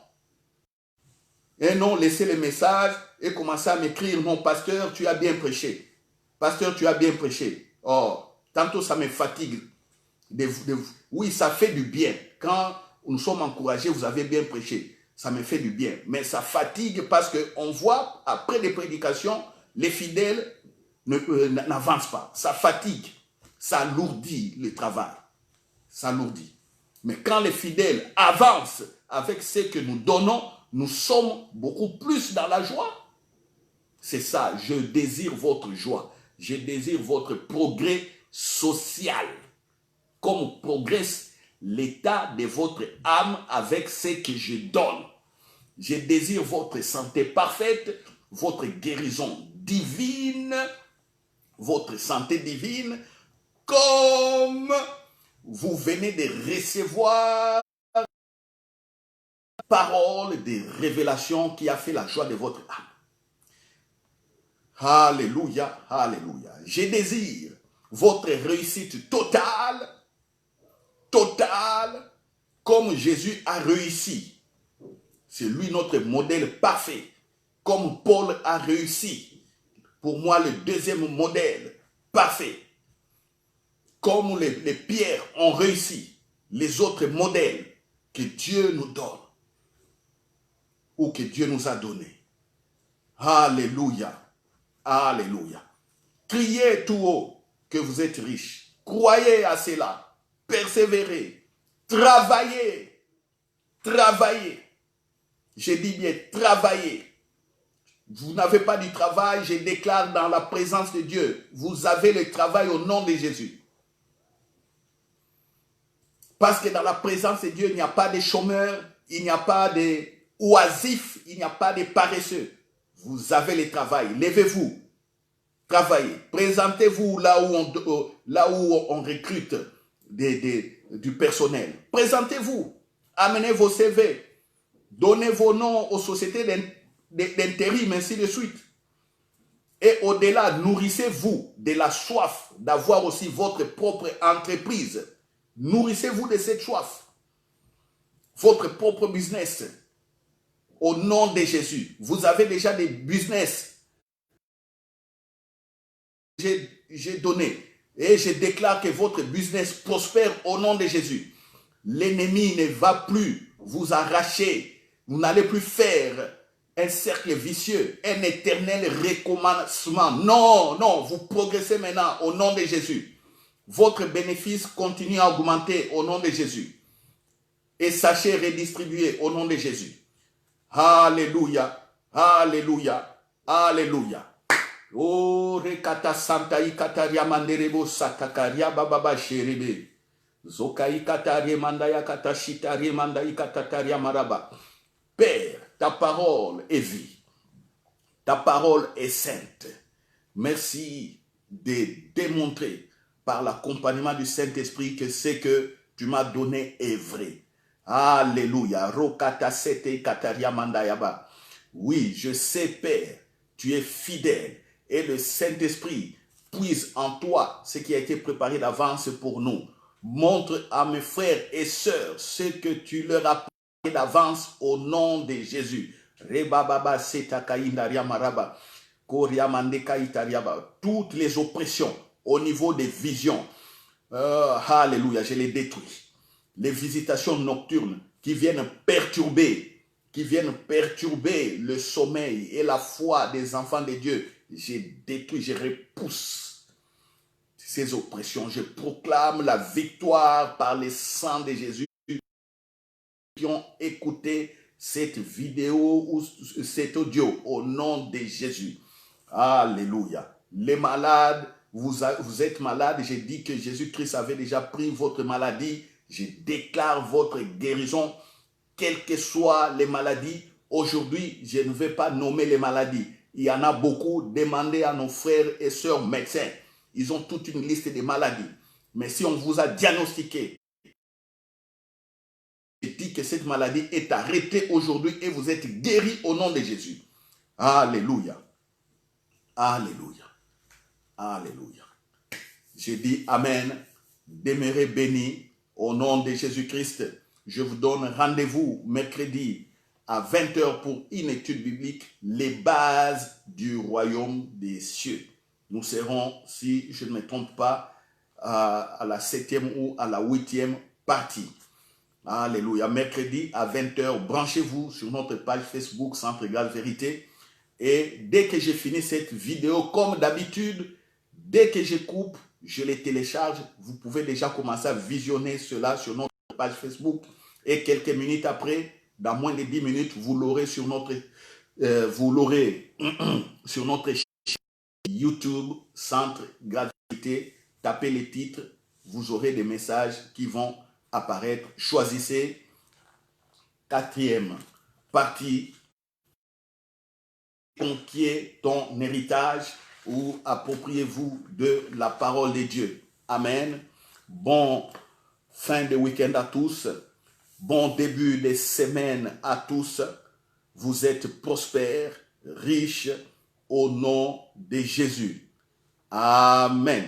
Et non, laissez les messages et commencez à m'écrire, non, pasteur, tu as bien prêché. Pasteur, tu as bien prêché. Oh, tantôt ça me fatigue. Oui, ça fait du bien. Quand nous sommes encouragés, vous avez bien prêché. Ça me fait du bien. Mais ça fatigue parce qu'on voit, après les prédications, les fidèles n'avancent pas. Ça fatigue. Ça alourdit le travail. Ça alourdit. Mais quand les fidèles avancent avec ce que nous donnons, nous sommes beaucoup plus dans la joie. C'est ça, je désire votre joie. Je désire votre progrès social. Comme progresse l'état de votre âme avec ce que je donne. Je désire votre santé parfaite, votre guérison divine, votre santé divine, comme vous venez de recevoir parole de révélation qui a fait la joie de votre âme. Alléluia, alléluia. Je désire votre réussite totale, comme Jésus a réussi. C'est lui notre modèle parfait, comme Paul a réussi. Pour moi, le deuxième modèle parfait. Comme les pierres ont réussi, les autres modèles que Dieu nous donne ou que Dieu nous a donnés. Alléluia, alléluia. Criez tout haut que vous êtes riches. Croyez à cela. Persévérez. Travaillez. Travaillez. Je dis bien travaillez. Vous n'avez pas du travail, je déclare dans la présence de Dieu. Vous avez le travail au nom de Jésus. Parce que dans la présence de Dieu, il n'y a pas de chômeurs, il n'y a pas de oisifs, il n'y a pas de paresseux. Vous avez le travail. Levez-vous. Travaillez. Présentez-vous là où on recrute du personnel. Présentez-vous. Amenez vos CV. Donnez vos noms aux sociétés d'intérim, ainsi de suite. Et au-delà, nourrissez-vous de la soif d'avoir aussi votre propre entreprise. Nourrissez-vous de cette soif. Votre propre business. Au nom de Jésus. Vous avez déjà des business. J'ai donné. Et je déclare que votre business prospère au nom de Jésus. L'ennemi ne va plus vous arracher. Vous n'allez plus faire un cercle vicieux, un éternel recommencement. Non, non, vous progressez maintenant au nom de Jésus. Votre bénéfice continue à augmenter au nom de Jésus. Et sachez redistribuer au nom de Jésus. Alléluia, alléluia, alléluia. Oh, rekata santa ikataria manderebo satakaria bababa sherebe. Zokai katarie mandaya katashitarie mandai katataria maraba. Père, ta parole est vie. Ta parole est sainte. Merci de démontrer par l'accompagnement du Saint-Esprit que ce que tu m'as donné est vrai. Alléluia. Rokata sete kataria mandayaba. Oui, je sais, Père, tu es fidèle et le Saint-Esprit puise en toi ce qui a été préparé d'avance pour nous. Montre à mes frères et sœurs ce que tu leur as préparé d'avance au nom de Jésus. Rebababa setakaindaria maraba. Toutes les oppressions au niveau des visions. Alléluia, je les détruis. Les visitations nocturnes qui viennent perturber le sommeil et la foi des enfants de Dieu. Je détruis, je repousse ces oppressions. Je proclame la victoire par le sang de Jésus qui ont écouté cette vidéo ou cet audio au nom de Jésus. Alléluia. Les malades, vous êtes malades. J'ai dit que Jésus-Christ avait déjà pris votre maladie. Je déclare votre guérison, quelles que soient les maladies. Aujourd'hui, je ne vais pas nommer les maladies. Il y en a beaucoup. Demandez à nos frères et sœurs médecins. Ils ont toute une liste de maladies. Mais si on vous a diagnostiqué, je dis que cette maladie est arrêtée aujourd'hui et vous êtes guéris au nom de Jésus. Alléluia. Alléluia. Alléluia. Je dis Amen. Demeurez bénis au nom de Jésus-Christ. je vous donne rendez-vous mercredi à 20h pour une étude biblique, les bases du royaume des cieux. Nous serons, si je ne me trompe pas, à la 7e ou à la 8e partie. Alléluia. Mercredi à 20h, branchez-vous sur notre page Facebook Centre Égale Vérité. Et dès que j'ai fini cette vidéo, comme d'habitude, dès que je coupe, je les télécharge. Vous pouvez déjà commencer à visionner cela sur notre page Facebook. Et quelques minutes après, dans moins de 10 minutes, vous l'aurez sur notre, sur notre chaîne YouTube Centre Égale Vérité. Tapez les titres, vous aurez des messages qui vont apparaître. Choisissez 4e partie, conquiert ton héritage ou appropriez-vous de la parole de Dieu. Amen. Bon fin de week-end à tous. Bon début de semaine à tous. Vous êtes prospères, riches au nom de Jésus. Amen.